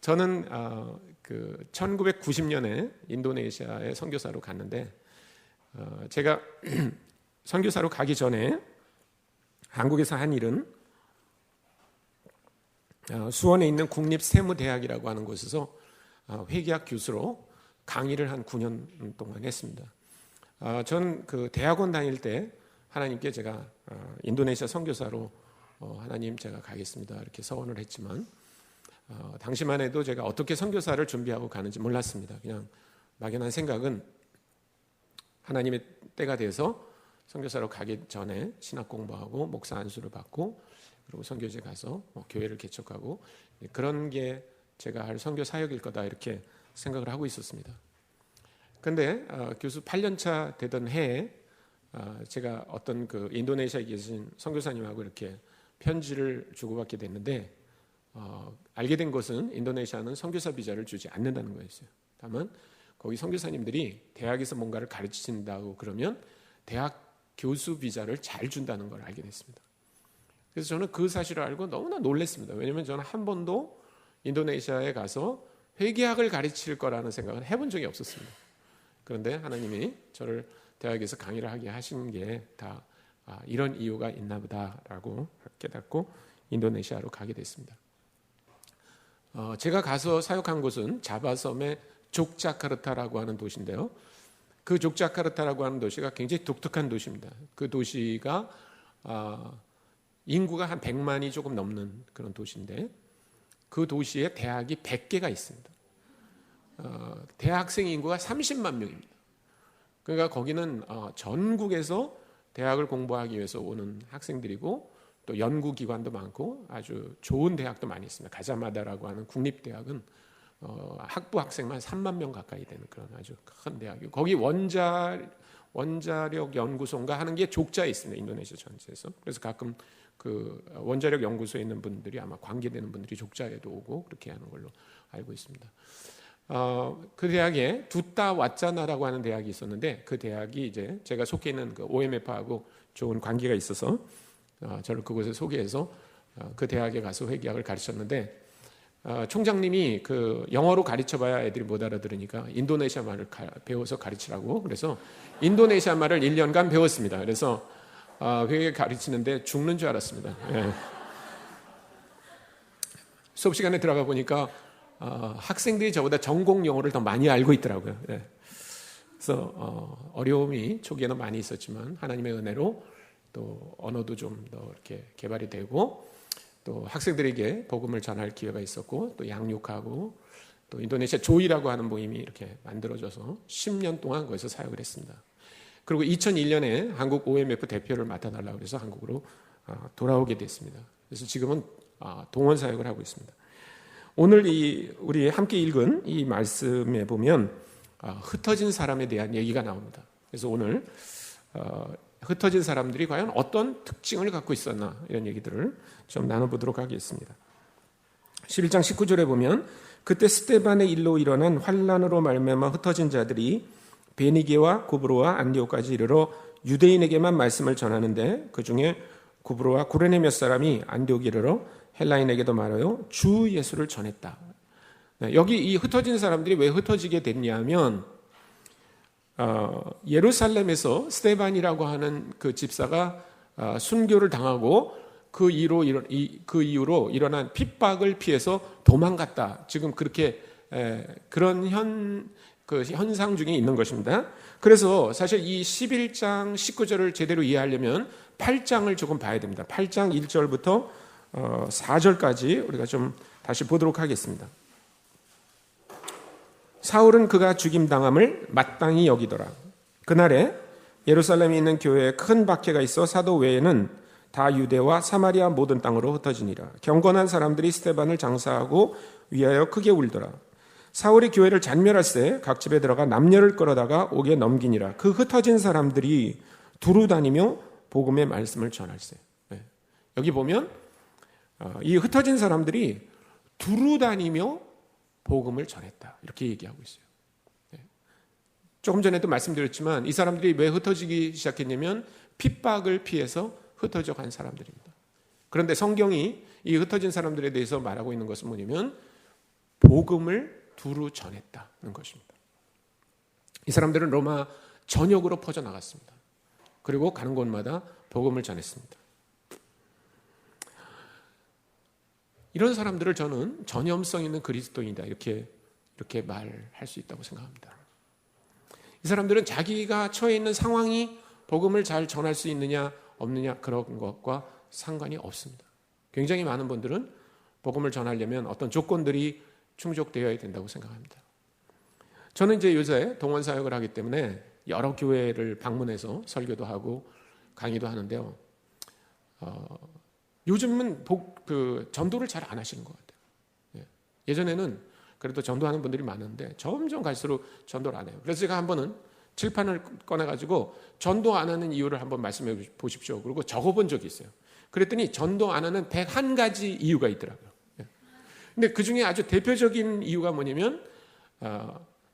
저는 1990년에 인도네시아에 선교사로 갔는데 제가 선교사로 가기 전에 한국에서 한 일은 수원에 있는 국립세무대학이라고 하는 곳에서 회계학 교수로 강의를 한 9년 동안 했습니다. 전 그 대학원 다닐 때 하나님께 제가 인도네시아 선교사로 하나님 제가 가겠습니다 이렇게 서원을 했지만 당시만 해도 제가 어떻게 선교사를 준비하고 가는지 몰랐습니다. 그냥 막연한 생각은 하나님의 때가 돼서 선교사로 가기 전에 신학 공부하고 목사 안수를 받고 그리고 선교지에 가서 교회를 개척하고 그런 게 제가 할 선교 사역일 거다 이렇게 생각을 하고 있었습니다. 그런데 교수 8년차 되던 해에 제가 어떤 그 인도네시아에 계신 선교사님하고 이렇게 편지를 주고받게 됐는데 알게 된 것은 인도네시아는 선교사 비자를 주지 않는다는 거였어요. 다만 거기 선교사님들이 대학에서 뭔가를 가르치신다고 그러면 대학 교수 비자를 잘 준다는 걸 알게 됐습니다. 그래서 저는 그 사실을 알고 너무나 놀랐습니다. 왜냐하면 저는 한 번도 인도네시아에 가서 회계학을 가르칠 거라는 생각은 해본 적이 없었습니다. 그런데 하나님이 저를 대학에서 강의를 하게 하신 게 다 이런 이유가 있나 보다라고 깨닫고 인도네시아로 가게 됐습니다. 제가 가서 사역한 곳은 자바섬의 족자카르타라고 하는 도시인데요. 그 족자카르타라고 하는 도시가 굉장히 독특한 도시입니다. 그 도시가 인구가 한 100만이 조금 넘는 그런 도시인데 그 도시에 대학이 100개가 있습니다. 대학생 인구가 30만 명입니다. 그러니까 거기는 전국에서 대학을 공부하기 위해서 오는 학생들이고 또 연구기관도 많고 아주 좋은 대학도 많이 있습니다. 가자마다라고 하는 국립대학은 학부 학생만 3만 명 가까이 되는 그런 아주 큰 대학이고 거기 원자력 연구소인가 하는 게 족자에 있습니다. 인도네시아 전체에서. 그래서 가끔 그 원자력 연구소에 있는 분들이 아마 관계되는 분들이 족자에도 오고 그렇게 하는 걸로 알고 있습니다. 그 대학에 두타 왓자나라고 하는 대학이 있었는데 그 대학이 이제 제가 속해 있는 그 OMF하고 좋은 관계가 있어서 저를 그곳에 소개해서 그 대학에 가서 회계학을 가르쳤는데 총장님이 그 영어로 가르쳐봐야 애들이 못 알아들으니까 인도네시아 말을 배워서 가르치라고 그래서 인도네시아 말을 1년간 배웠습니다. 그래서 회계 가르치는데 죽는 줄 알았습니다. 예. 수업 시간에 들어가 보니까 학생들이 저보다 전공 용어를 더 많이 알고 있더라고요. 예. 그래서 어려움이 초기에는 많이 있었지만 하나님의 은혜로 또 언어도 좀 더 이렇게 개발이 되고 또 학생들에게 복음을 전할 기회가 있었고 또 양육하고 또 인도네시아 조이라고 하는 모임이 이렇게 만들어져서 10년 동안 거기서 사역을 했습니다. 그리고 2001년에 한국 OMF 대표를 맡아달라고 해서 한국으로 돌아오게 됐습니다. 그래서 지금은 동원 사역을 하고 있습니다. 오늘 우리 함께 읽은 이 말씀에 보면 흩어진 사람에 대한 얘기가 나옵니다. 그래서 오늘 흩어진 사람들이 과연 어떤 특징을 갖고 있었나 이런 얘기들을 좀 나눠보도록 하겠습니다. 11장 19절에 보면 그때 스데반의 일로 일어난 환난으로 말미암아 흩어진 자들이 베니게와 구브로와 안디옥까지 이르러 유대인에게만 말씀을 전하는데 그중에 구브로와 구레네 몇 사람이 안디옥에 이르러 헬라인에게도 말하여 주 예수를 전했다. 여기 이 흩어진 사람들이 왜 흩어지게 됐냐면 예루살렘에서 스데반이라고 하는 그 집사가 순교를 당하고 그 이후로 일어난 핍박을 피해서 도망갔다. 지금 그렇게 그런 현상 중에 있는 것입니다. 그래서 사실 이 11장 19절을 제대로 이해하려면 8장을 조금 봐야 됩니다. 8장 1절부터 4절까지 우리가 좀 다시 보도록 하겠습니다. 사울은 그가 죽임당함을 마땅히 여기더라. 그날에 예루살렘에 있는 교회에 큰 박해가 있어 사도 외에는 다 유대와 사마리아 모든 땅으로 흩어지니라. 경건한 사람들이 스데반을 장사하고 위하여 크게 울더라. 사울이 교회를 잔멸할세 각 집에 들어가 남녀를 끌어다가 옥에 넘기니라. 그 흩어진 사람들이 두루 다니며 복음의 말씀을 전할세. 여기 보면 이 흩어진 사람들이 두루 다니며 복음을 전했다. 이렇게 얘기하고 있어요. 조금 전에도 말씀드렸지만 이 사람들이 왜 흩어지기 시작했냐면 핍박을 피해서 흩어져 간 사람들입니다. 그런데 성경이 이 흩어진 사람들에 대해서 말하고 있는 것은 뭐냐면 복음을 두루 전했다는 것입니다. 이 사람들은 로마 전역으로 퍼져나갔습니다. 그리고 가는 곳마다 복음을 전했습니다. 이런 사람들을 저는 전염성 있는 그리스도인이다 이렇게 말할 수 있다고 생각합니다. 이 사람들은 자기가 처해 있는 상황이 복음을 잘 전할 수 있느냐 없느냐 그런 것과 상관이 없습니다. 굉장히 많은 분들은 복음을 전하려면 어떤 조건들이 충족되어야 된다고 생각합니다. 저는 이제 요새 동원 사역을 하기 때문에 여러 교회를 방문해서 설교도 하고 강의도 하는데요. 요즘은 전도를 잘 안 하시는 것 같아요. 예전에는 그래도 전도하는 분들이 많은데 점점 갈수록 전도를 안 해요. 그래서 제가 한 번은 칠판을 꺼내가지고 전도 안 하는 이유를 한번 말씀해 보십시오. 그리고 적어본 적이 있어요. 그랬더니 전도 안 하는 101가지 이유가 있더라고요. 근데 그 중에 아주 대표적인 이유가 뭐냐면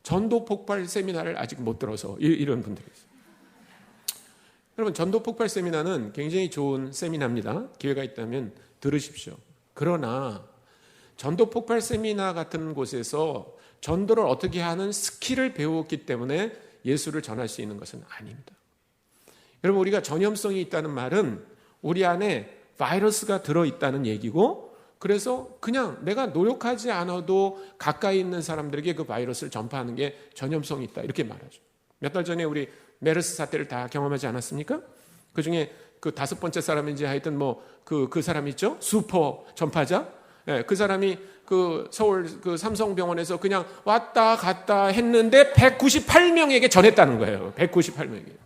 전도 폭발 세미나를 아직 못 들어서 이런 분들이 있어요. 여러분, 전도 폭발 세미나는 굉장히 좋은 세미나입니다. 기회가 있다면 들으십시오. 그러나 전도 폭발 세미나 같은 곳에서 전도를 어떻게 하는 스킬을 배웠기 때문에 예수를 전할 수 있는 것은 아닙니다. 여러분, 우리가 전염성이 있다는 말은 우리 안에 바이러스가 들어있다는 얘기고, 그래서 그냥 내가 노력하지 않아도 가까이 있는 사람들에게 그 바이러스를 전파하는 게 전염성이 있다 이렇게 말하죠. 몇 달 전에 우리 메르스 사태를 다 경험하지 않았습니까? 그 중에 그 5번째 사람인지 하여튼 그 사람 있죠? 슈퍼 전파자. 그 사람이 그 서울 그 삼성병원에서 그냥 왔다 갔다 했는데 198명에게 전했다는 거예요. 198명에게.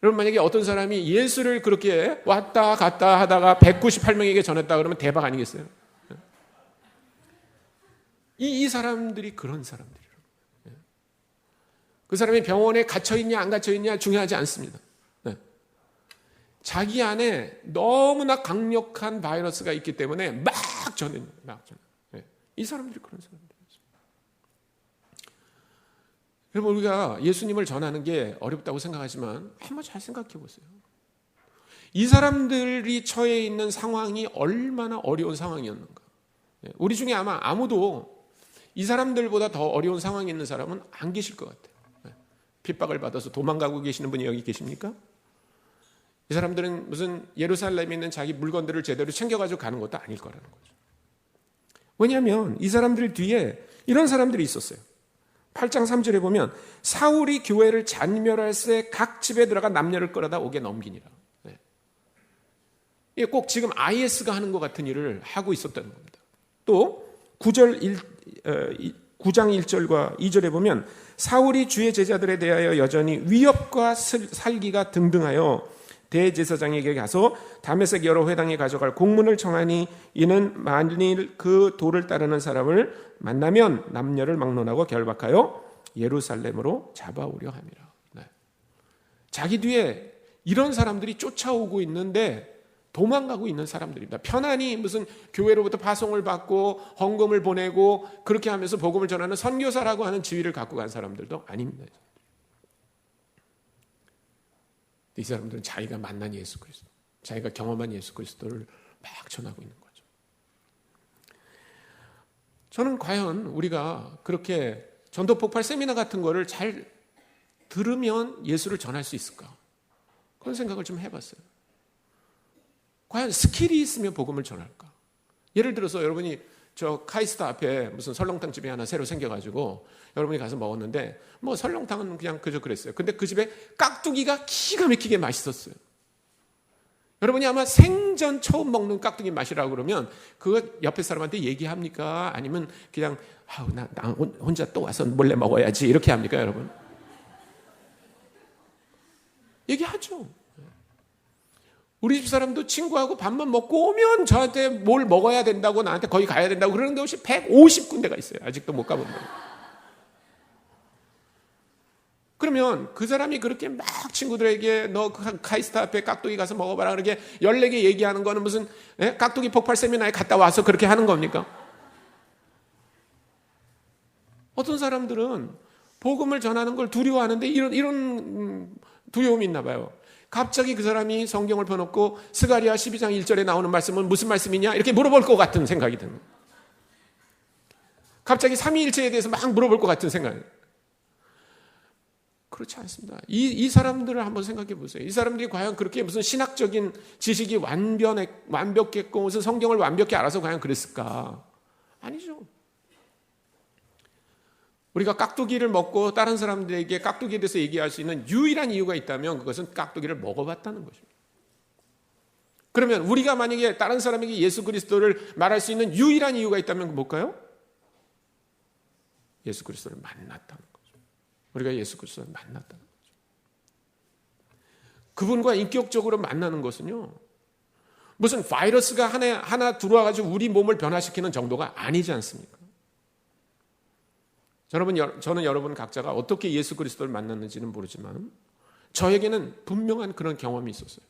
여러분, 만약에 어떤 사람이 예수를 그렇게 왔다 갔다 하다가 198명에게 전했다 그러면 대박 아니겠어요? 이 사람들이 그런 사람들이에요. 그 사람이 병원에 갇혀있냐 안 갇혀있냐 중요하지 않습니다. 자기 안에 너무나 강력한 바이러스가 있기 때문에 막 전해요. 이 사람들이 그런 사람들이에요. 여러분, 우리가 예수님을 전하는 게 어렵다고 생각하지만 한번 잘 생각해 보세요. 이 사람들이 처해 있는 상황이 얼마나 어려운 상황이었는가. 우리 중에 아마 아무도 이 사람들보다 더 어려운 상황에 있는 사람은 안 계실 것 같아요. 핍박을 받아서 도망가고 계시는 분이 여기 계십니까? 이 사람들은 무슨 예루살렘에 있는 자기 물건들을 제대로 챙겨가지고 가는 것도 아닐 거라는 거죠. 왜냐하면 이 사람들 뒤에 이런 사람들이 있었어요. 8장 3절에 보면 사울이 교회를 잔멸할 새 각 집에 들어가 남녀를 끌어다 옥에 넘기니라. 이게 꼭 지금 IS가 하는 것 같은 일을 하고 있었다는 겁니다. 또 9장 1절과 2절에 보면 사울이 주의 제자들에 대하여 여전히 위협과 살기가 등등하여 대제사장에게 가서 다메섹 여러 회당에 가져갈 공문을 청하니 이는 만일 그 도를 따르는 사람을 만나면 남녀를 막론하고 결박하여 예루살렘으로 잡아오려 함이라. 자기 뒤에 이런 사람들이 쫓아오고 있는데 도망가고 있는 사람들입니다. 편안히 무슨 교회로부터 파송을 받고 헌금을 보내고 그렇게 하면서 복음을 전하는 선교사라고 하는 지위를 갖고 간 사람들도 아닙니다. 이 사람들은 자기가 만난 예수 그리스도, 자기가 경험한 예수 그리스도를 막 전하고 있는 거죠. 저는 과연 우리가 그렇게 전도 폭발 세미나 같은 거를 잘 들으면 예수를 전할 수 있을까? 그런 생각을 좀 해봤어요. 과연 스킬이 있으면 복음을 전할까? 예를 들어서 여러분이 저 카이스트 앞에 무슨 설렁탕 집이 하나 새로 생겨가지고 여러분이 가서 먹었는데 뭐 설렁탕은 그냥 그저 그랬어요. 근데 그 집에 깍두기가 기가 막히게 맛있었어요. 여러분이 아마 생전 처음 먹는 깍두기 맛이라고 그러면 그거 옆에 사람한테 얘기합니까? 아니면 그냥 나 혼자 또 와서 몰래 먹어야지 이렇게 합니까, 여러분? 얘기하죠. 우리 집 사람도 친구하고 밥만 먹고 오면 저한테 뭘 먹어야 된다고 나한테 거기 가야 된다고 그러는 곳이 150군데가 있어요. 아직도 못 가본 거예요. 그러면 그 사람이 그렇게 막 친구들에게 너 카이스트 앞에 깍두기 가서 먹어봐라 그렇게 14개 얘기하는 거는 무슨 깍두기 폭발 세미나에 갔다 와서 그렇게 하는 겁니까? 어떤 사람들은 복음을 전하는 걸 두려워하는데 이런 두려움이 있나 봐요. 갑자기 그 사람이 성경을 펴놓고 스가랴 12장 1절에 나오는 말씀은 무슨 말씀이냐 이렇게 물어볼 것 같은 생각이 듭니다. 갑자기 삼위일체에 대해서 막 물어볼 것 같은 생각이에요. 그렇지 않습니다. 이 사람들을 한번 생각해 보세요. 이 사람들이 과연 그렇게 무슨 신학적인 지식이 완벽했고 무슨 성경을 완벽히 알아서 과연 그랬을까? 아니죠. 우리가 깍두기를 먹고 다른 사람들에게 깍두기에 대해서 얘기할 수 있는 유일한 이유가 있다면 그것은 깍두기를 먹어봤다는 것입니다. 그러면 우리가 만약에 다른 사람에게 예수 그리스도를 말할 수 있는 유일한 이유가 있다면 뭘까요? 예수 그리스도를 만났다는 거죠. 우리가 예수 그리스도를 만났다는 거죠. 그분과 인격적으로 만나는 것은요, 무슨 바이러스가 하나 들어와가지고 우리 몸을 변화시키는 정도가 아니지 않습니까? 저는 여러분 각자가 어떻게 예수 그리스도를 만났는지는 모르지만 저에게는 분명한 그런 경험이 있었어요.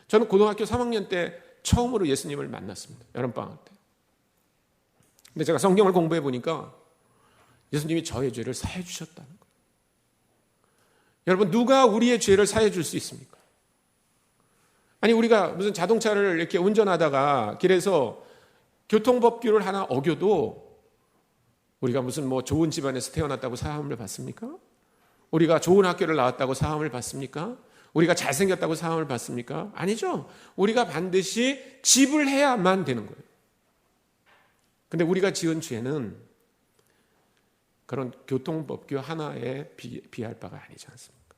저는 고등학교 3학년 때 처음으로 예수님을 만났습니다. 여름방학 때. 근데 제가 성경을 공부해 보니까 예수님이 저의 죄를 사해 주셨다는 거예요. 여러분, 누가 우리의 죄를 사해 줄 수 있습니까? 아니, 우리가 무슨 자동차를 이렇게 운전하다가 길에서 교통법규를 하나 어겨도 우리가 무슨 좋은 집안에서 태어났다고 사함을 받습니까? 우리가 좋은 학교를 나왔다고 사함을 받습니까? 우리가 잘생겼다고 사함을 받습니까? 아니죠. 우리가 반드시 지불해야만 되는 거예요. 근데 우리가 지은 죄는 그런 교통법규 하나에 비할 바가 아니지 않습니까?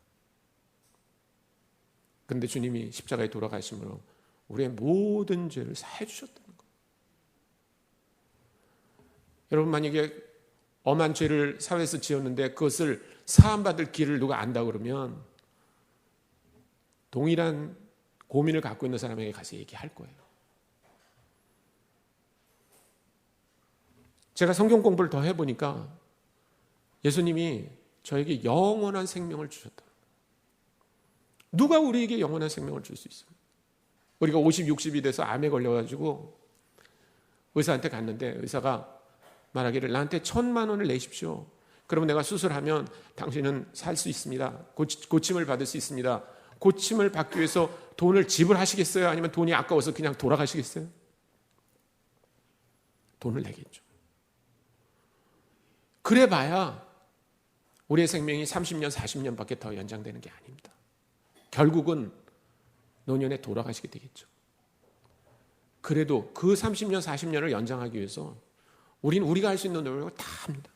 그런데 주님이 십자가에 돌아가심으로 우리의 모든 죄를 사해 주셨다는 거예요. 여러분, 만약에 엄한 죄를 사회에서 지었는데 그것을 사함받을 길을 누가 안다 그러면 동일한 고민을 갖고 있는 사람에게 가서 얘기할 거예요. 제가 성경 공부를 더 해보니까 예수님이 저에게 영원한 생명을 주셨다. 누가 우리에게 영원한 생명을 줄 수 있어요? 우리가 50, 60이 돼서 암에 걸려가지고 의사한테 갔는데 의사가 말하기를 나한테 1,000만 원을 내십시오. 그러면 내가 수술하면 당신은 살 수 있습니다. 고침을 받을 수 있습니다. 고침을 받기 위해서 돈을 지불하시겠어요? 아니면 돈이 아까워서 그냥 돌아가시겠어요? 돈을 내겠죠. 그래봐야 우리의 생명이 30년, 40년밖에 더 연장되는 게 아닙니다. 결국은 노년에 돌아가시게 되겠죠. 그래도 그 30년, 40년을 연장하기 위해서 우리는 우리가 할 수 있는 노력을 다 합니다.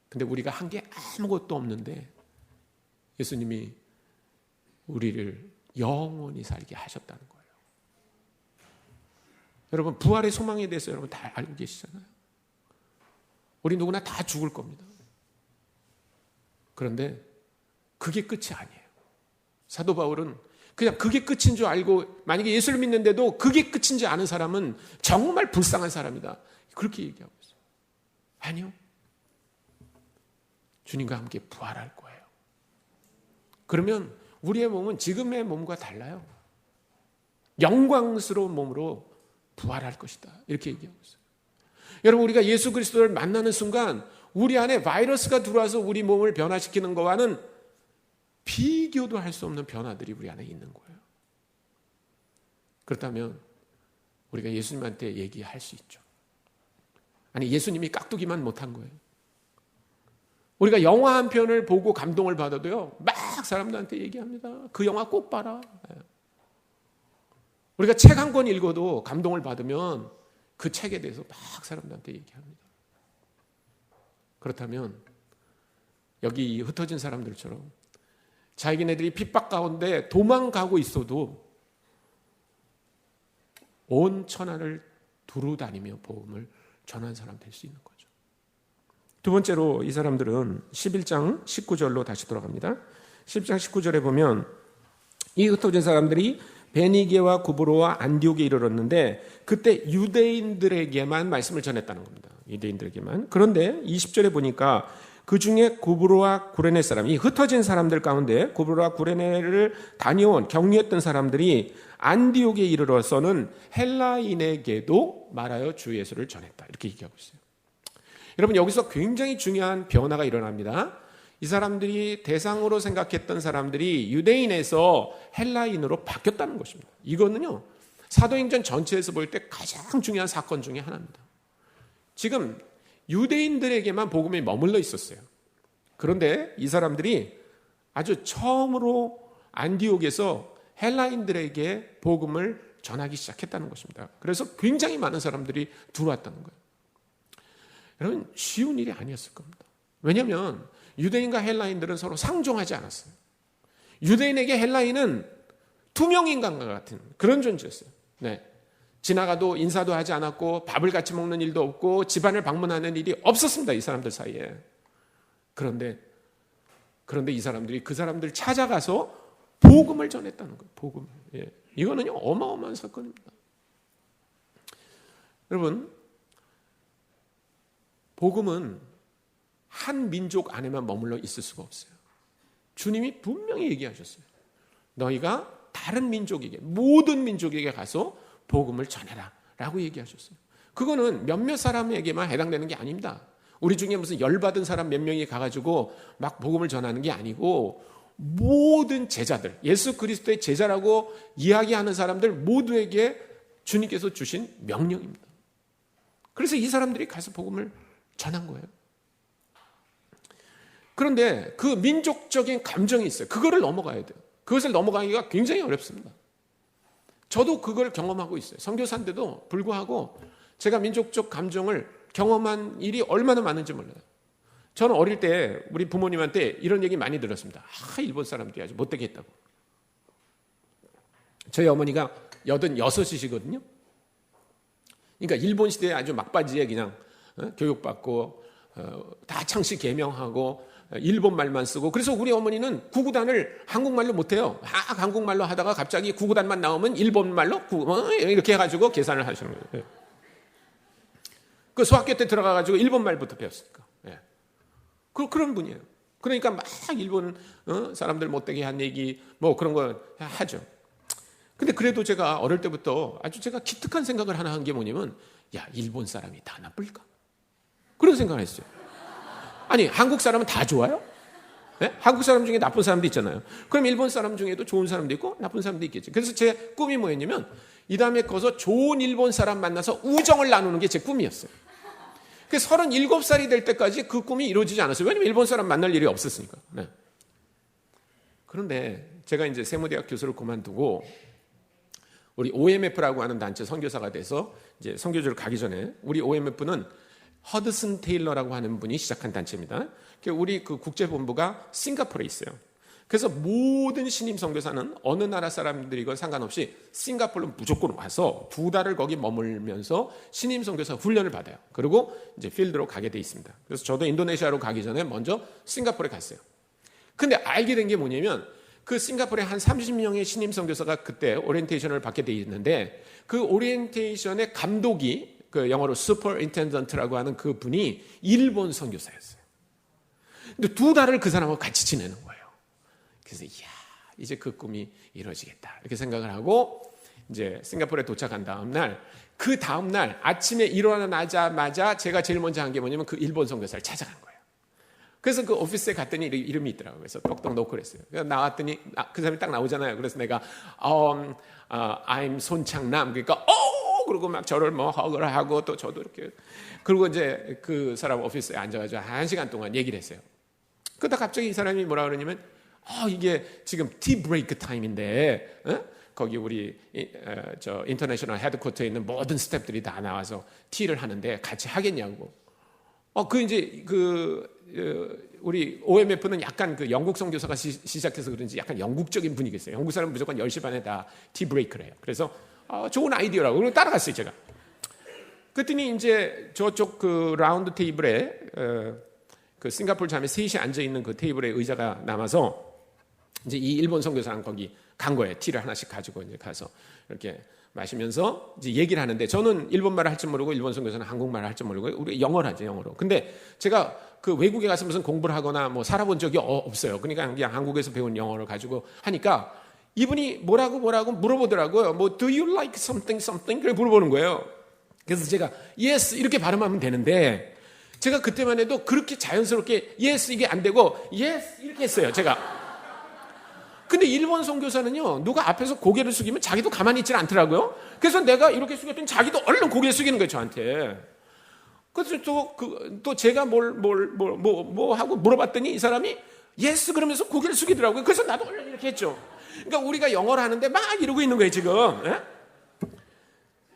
근데 우리가 한 게 아무것도 없는데 예수님이 우리를 영원히 살게 하셨다는 거예요. 여러분, 부활의 소망에 대해서 여러분 다 알고 계시잖아요. 우리 누구나 다 죽을 겁니다. 그런데 그게 끝이 아니에요. 사도 바울은 그냥 그게 끝인 줄 알고 만약에 예수를 믿는데도 그게 끝인 줄 아는 사람은 정말 불쌍한 사람이다. 그렇게 얘기하고 있어요. 아니요. 주님과 함께 부활할 거예요. 그러면 우리의 몸은 지금의 몸과 달라요. 영광스러운 몸으로 부활할 것이다. 이렇게 얘기하고 있어요. 여러분, 우리가 예수 그리스도를 만나는 순간 우리 안에 바이러스가 들어와서 우리 몸을 변화시키는 것과는 비교도 할 수 없는 변화들이 우리 안에 있는 거예요. 그렇다면 우리가 예수님한테 얘기할 수 있죠. 아니, 예수님이 깍두기만 못한 거예요. 우리가 영화 한 편을 보고 감동을 받아도요, 막 사람들한테 얘기합니다. 그 영화 꼭 봐라. 우리가 책 한 권 읽어도 감동을 받으면 그 책에 대해서 막 사람들한테 얘기합니다. 그렇다면 여기 흩어진 사람들처럼 자기네들이 핍박 가운데 도망가고 있어도 온 천하를 두루 다니며 복음을 전한 사람 될 수 있는 거죠. 두 번째로 이 사람들은 11장 19절로 다시 돌아갑니다. 11장 19절에 보면 이 흩어진 사람들이 베니게와 구브로와 안디옥에 이르렀는데 그때 유대인들에게만 말씀을 전했다는 겁니다. 유대인들에게만. 그런데 20절에 보니까 그 중에 구브로와 구레네 사람, 이 흩어진 사람들 가운데 구브로와 구레네를 다녀온 격리했던 사람들이 안디옥에 이르러서는 헬라인에게도 말하여 주 예수를 전했다. 이렇게 얘기하고 있어요. 여러분, 여기서 굉장히 중요한 변화가 일어납니다. 이 사람들이 대상으로 생각했던 사람들이 유대인에서 헬라인으로 바뀌었다는 것입니다. 이거는요, 사도행전 전체에서 볼 때 가장 중요한 사건 중에 하나입니다. 지금 유대인들에게만 복음이 머물러 있었어요. 그런데 이 사람들이 아주 처음으로 안디옥에서 헬라인들에게 복음을 전하기 시작했다는 것입니다. 그래서 굉장히 많은 사람들이 들어왔다는 거예요. 여러분, 쉬운 일이 아니었을 겁니다. 왜냐하면 유대인과 헬라인들은 서로 상종하지 않았어요. 유대인에게 헬라인은 투명인간과 같은 그런 존재였어요. 네. 지나가도 인사도 하지 않았고 밥을 같이 먹는 일도 없고 집안을 방문하는 일이 없었습니다. 이 사람들 사이에. 그런데 이 사람들이 그 사람들 찾아가서 복음을 전했다는 거예요. 복음. 예. 이거는요 어마어마한 사건입니다. 여러분, 복음은 한 민족 안에만 머물러 있을 수가 없어요. 주님이 분명히 얘기하셨어요. 너희가 다른 민족에게, 모든 민족에게 가서 복음을 전해라 라고 얘기하셨어요. 그거는 몇몇 사람에게만 해당되는 게 아닙니다. 우리 중에 무슨 열받은 사람 몇 명이 가가지고 막 복음을 전하는 게 아니고 모든 제자들, 예수 그리스도의 제자라고 이야기하는 사람들 모두에게 주님께서 주신 명령입니다. 그래서 이 사람들이 가서 복음을 전한 거예요. 그런데 그 민족적인 감정이 있어요. 그거를 넘어가야 돼요. 그것을 넘어가기가 굉장히 어렵습니다. 저도 그걸 경험하고 있어요. 선교사인데도 불구하고 제가 민족적 감정을 경험한 일이 얼마나 많은지 몰라요. 저는 어릴 때 우리 부모님한테 이런 얘기 많이 들었습니다. 일본 사람들이 아주 못되게 했다고. 저희 어머니가 86이시거든요. 그러니까 일본 시대에 아주 막바지에 그냥 교육받고 다 창씨 개명하고 일본 말만 쓰고, 그래서 우리 어머니는 구구단을 한국말로 못해요. 한국말로 하다가 갑자기 구구단만 나오면 일본 말로 이렇게 해가지고 계산을 하시는 거예요. 그 소학교 때 들어가가지고 일본 말부터 배웠으니까. 예. 그런 분이에요. 그러니까 막 일본 사람들 못되게 한 얘기 뭐 그런 거 하죠. 근데 그래도 제가 어릴 때부터 아주 제가 기특한 생각을 하나 한 게 뭐냐면, 야, 일본 사람이 다 나쁠까? 그런 생각을 했어요. 아니, 한국 사람은 다 좋아요? 네? 한국 사람 중에 나쁜 사람도 있잖아요. 그럼 일본 사람 중에도 좋은 사람도 있고 나쁜 사람도 있겠죠. 그래서 제 꿈이 뭐였냐면, 이 다음에 거기서 좋은 일본 사람 만나서 우정을 나누는 게 제 꿈이었어요. 그래서 37살이 될 때까지 그 꿈이 이루어지지 않았어요. 왜냐면 일본 사람 만날 일이 없었으니까. 네. 그런데 제가 이제 세무대학 교수를 그만두고 우리 OMF라고 하는 단체 선교사가 돼서 이제 선교지를 가기 전에, 우리 OMF는 허드슨 테일러라고 하는 분이 시작한 단체입니다. 우리 그 국제본부가 싱가포르에 있어요. 그래서 모든 신임 선교사는 어느 나라 사람들이건 상관없이 싱가포르로 무조건 와서 2달을 거기 머물면서 신임 선교사 훈련을 받아요. 그리고 이제 필드로 가게 돼 있습니다. 그래서 저도 인도네시아로 가기 전에 먼저 싱가포르에 갔어요. 근데 알게 된 게 뭐냐면, 그 싱가포르에 한 30명의 신임 선교사가 그때 오리엔테이션을 받게 돼 있는데, 그 오리엔테이션의 감독이 그 영어로 슈퍼인텐던트라고 하는 그 분이 일본 선교사였어요. 근데 2달을 그 사람하고 같이 지내는 거예요. 그래서 이야, 이제 그 꿈이 이루어지겠다 이렇게 생각을 하고 이제 싱가포르에 도착한 다음 날, 그 다음 날 아침에 일어나자마자 제가 제일 먼저 한 게 뭐냐면 그 일본 선교사를 찾아간 거예요. 그래서 그 오피스에 갔더니 이름이 있더라고요. 그래서 똑똑 놓고 그랬어요. 그래서 나왔더니 그 사람이 딱 나오잖아요. 그래서 내가 I'm 손창남, 그러니까 그러고 막 저를 뭐 허그를 하고 또 저도 이렇게, 그리고 이제 그 사람 오피스에 앉아가지고 1시간 동안 얘기를 했어요. 그러다 갑자기 이 사람이 뭐라 그러냐면, 이게 지금 티 브레이크 타임인데 거기 우리 저 인터내셔널 헤드쿼터에 있는 모든 스태프들이 다 나와서 티를 하는데 같이 하겠냐고. 우리 OMF는 약간 그 영국 선교사가 시작해서 그런지 약간 영국적인 분위기였어요. 영국 사람은 무조건 10시 반에 다 티 브레이크를 해요. 그래서 좋은 아이디어라고 그리고 따라갔어요, 제가. 그랬더니 이제 저쪽 그 라운드 테이블에 그 싱가포르 자매 셋이 앉아 있는 그 테이블에 의자가 남아서 이제 이 일본 선교사랑 거기 간 거예요. 티를 하나씩 가지고 이제 가서 이렇게 마시면서 이제 얘기를 하는데, 저는 일본말을 할 줄 모르고 일본 선교사는 한국말을 할 줄 모르고 우리 영어를 하죠, 영어로. 근데 제가 그 외국에 가서 무슨 공부를 하거나 뭐 살아본 적이 없어요. 그러니까 그냥 한국에서 배운 영어를 가지고 하니까 이분이 뭐라고 물어보더라고요. 뭐 do you like something? 그래 물어보는 거예요. 그래서 제가 yes 이렇게 발음하면 되는데, 제가 그때만 해도 그렇게 자연스럽게 yes 이게 안 되고 yes 이렇게 했어요, 제가. 근데 일본 선교사는요, 누가 앞에서 고개를 숙이면 자기도 가만히 있질 않더라고요. 그래서 내가 이렇게 숙였더니 자기도 얼른 고개를 숙이는 거예요, 저한테. 그래서 또 제가 뭐 하고 물어봤더니 이 사람이 예스 그러면서 고개를 숙이더라고요. 그래서 나도 이렇게 했죠. 그러니까 우리가 영어를 하는데 막 이러고 있는 거예요, 지금. 예?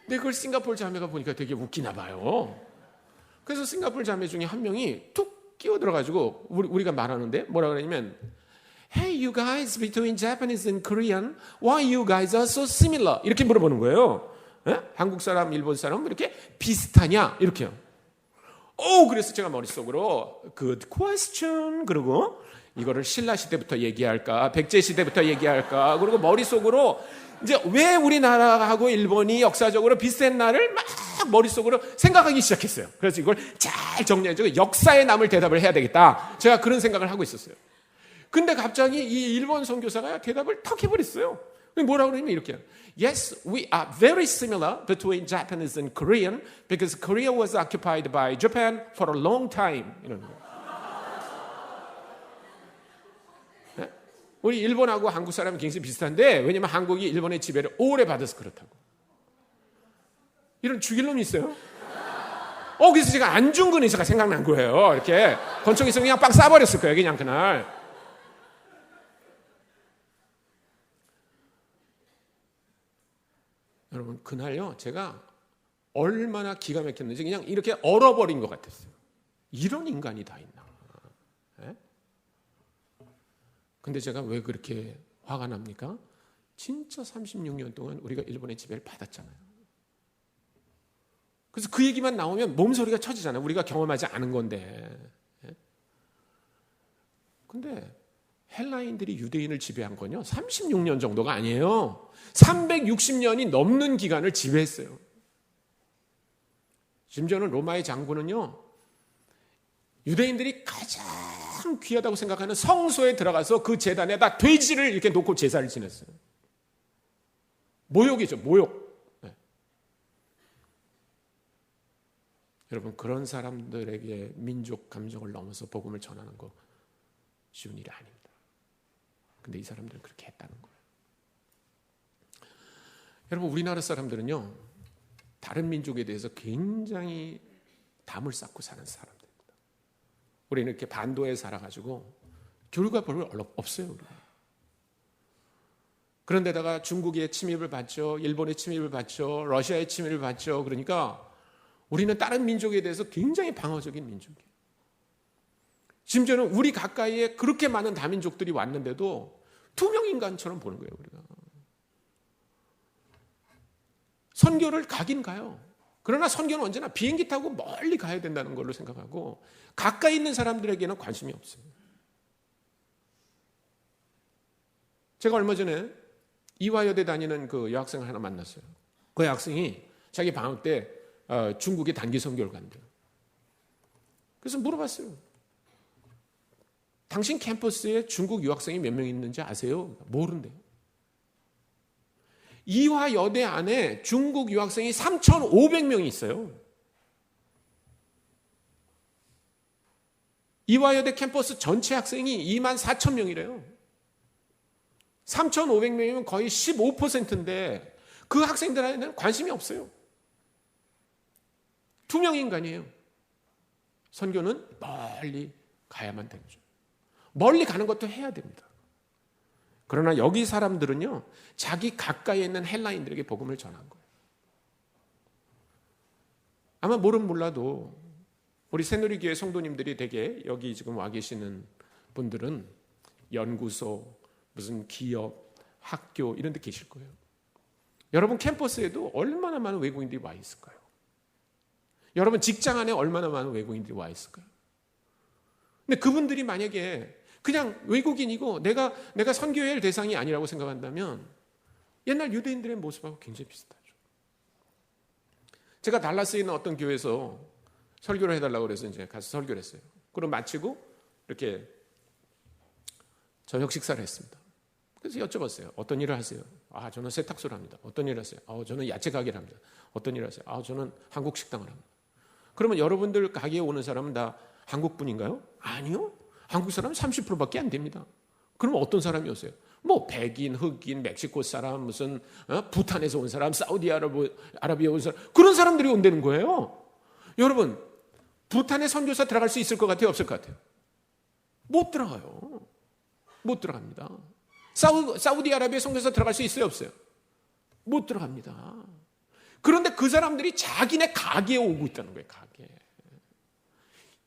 근데 그걸 싱가포르 자매가 보니까 되게 웃기나 봐요. 그래서 싱가포르 자매 중에 한 명이 툭 끼어들어가지고 우리가 말하는데 뭐라 그러냐면 Hey, you guys between Japanese and Korean, why you guys are so similar? 이렇게 물어보는 거예요. 예? 한국 사람, 일본 사람 이렇게 비슷하냐? 이렇게요. 그래서 제가 머릿속으로 good question 그러고 이거를 신라 시대부터 얘기할까, 백제 시대부터 얘기할까, 그리고 머릿속으로 이제 왜 우리나라하고 일본이 역사적으로 비슷했나를 막 머릿속으로 생각하기 시작했어요. 그래서 이걸 잘 정리해서 역사에 남을 대답을 해야 되겠다. 제가 그런 생각을 하고 있었어요. 근데 갑자기 이 일본 선교사가 대답을 턱 해버렸어요. 뭐라고 그러냐면 이렇게 Yes, we are very similar between Japanese and Korean because Korea was occupied by Japan for a long time. 이런 거예요. 네? 우리 일본하고 한국 사람은 굉장히 비슷한데 왜냐면 한국이 일본의 지배를 오래 받아서 그렇다고. 이런 죽일 놈이 있어요. 그래서 제가 안중근 의사가 생각난 거예요. 이렇게 권총에서 그냥 빵 쏴버렸을 거예요. 그냥 그날. 여러분 그날요 제가 얼마나 기가 막혔는지 그냥 이렇게 얼어버린 것 같았어요. 이런 인간이 다 있나. 네? 근데 제가 왜 그렇게 화가 납니까? 진짜 36년 동안 우리가 일본의 지배를 받았잖아요. 그래서 그 얘기만 나오면 몸소리가 쳐지잖아요. 우리가 경험하지 않은 건데. 네? 근데 헬라인들이 유대인을 지배한 건요 36년 정도가 아니에요. 360년이 넘는 기간을 지배했어요. 심지어는 로마의 장군은요 유대인들이 가장 귀하다고 생각하는 성소에 들어가서 그 제단에다 돼지를 이렇게 놓고 제사를 지냈어요. 모욕이죠, 모욕. 네. 여러분 그런 사람들에게 민족 감정을 넘어서 복음을 전하는 거 쉬운 일이 아닙니다. 근데 이 사람들은 그렇게 했다는 거예요. 여러분 우리나라 사람들은요 다른 민족에 대해서 굉장히 담을 쌓고 사는 사람들입니다. 우리는 이렇게 반도에 살아가지고 교류가 별로 없어요. 우리가. 그런데다가 중국의 침입을 받죠, 일본의 침입을 받죠, 러시아의 침입을 받죠. 그러니까 우리는 다른 민족에 대해서 굉장히 방어적인 민족이에요. 심지어는 우리 가까이에 그렇게 많은 다민족들이 왔는데도 투명인간처럼 보는 거예요. 우리가 선교를 가긴 가요. 그러나 선교는 언제나 비행기 타고 멀리 가야 된다는 걸로 생각하고 가까이 있는 사람들에게는 관심이 없어요. 제가 얼마 전에 이화여대 다니는 그 여학생을 하나 만났어요. 그 여학생이 자기 방학 때 중국에 단기 선교를 간대요. 그래서 물어봤어요. 당신 캠퍼스에 중국 유학생이 몇 명 있는지 아세요? 모른대요. 이화여대 안에 중국 유학생이 3,500명이 있어요. 이화여대 캠퍼스 전체 학생이 24,000명이래요. 3,500명이면 거의 15%인데 그 학생들한테는 관심이 없어요. 투명인간이에요. 선교는 멀리 가야만 되죠. 멀리 가는 것도 해야 됩니다. 그러나 여기 사람들은요 자기 가까이에 있는 헬라인들에게 복음을 전한 거예요. 아마 모르면 몰라도 우리 새누리교회 성도님들이 되게 여기 지금 와 계시는 분들은 연구소, 무슨 기업, 학교 이런 데 계실 거예요. 여러분 캠퍼스에도 얼마나 많은 외국인들이 와 있을까요? 여러분 직장 안에 얼마나 많은 외국인들이 와 있을까요? 근데 그분들이 만약에 그냥 외국인이고 내가 선교할 대상이 아니라고 생각한다면 옛날 유대인들의 모습하고 굉장히 비슷하죠. 제가 달라스에 있는 어떤 교회에서 설교를 해달라고 그래서 이제 가서 설교를 했어요. 그럼 마치고 이렇게 저녁 식사를 했습니다. 그래서 여쭤봤어요. 어떤 일을 하세요? 저는 세탁소를 합니다. 어떤 일을 하세요? 저는 야채 가게를 합니다. 어떤 일을 하세요? 저는 한국 식당을 합니다. 그러면 여러분들 가게에 오는 사람은 다 한국 분인가요? 아니요. 한국 사람은 30%밖에 안 됩니다. 그러면 어떤 사람이 오세요? 뭐 백인, 흑인, 멕시코 사람, 무슨 부탄에서 온 사람, 사우디아라비아 온 사람, 그런 사람들이 온다는 거예요. 여러분 부탄에 선교사 들어갈 수 있을 것 같아요? 없을 것 같아요? 못 들어가요. 못 들어갑니다. 사우디아라비아 선교사 들어갈 수 있어요? 없어요? 못 들어갑니다. 그런데 그 사람들이 자기네 가게에 오고 있다는 거예요. 가게에.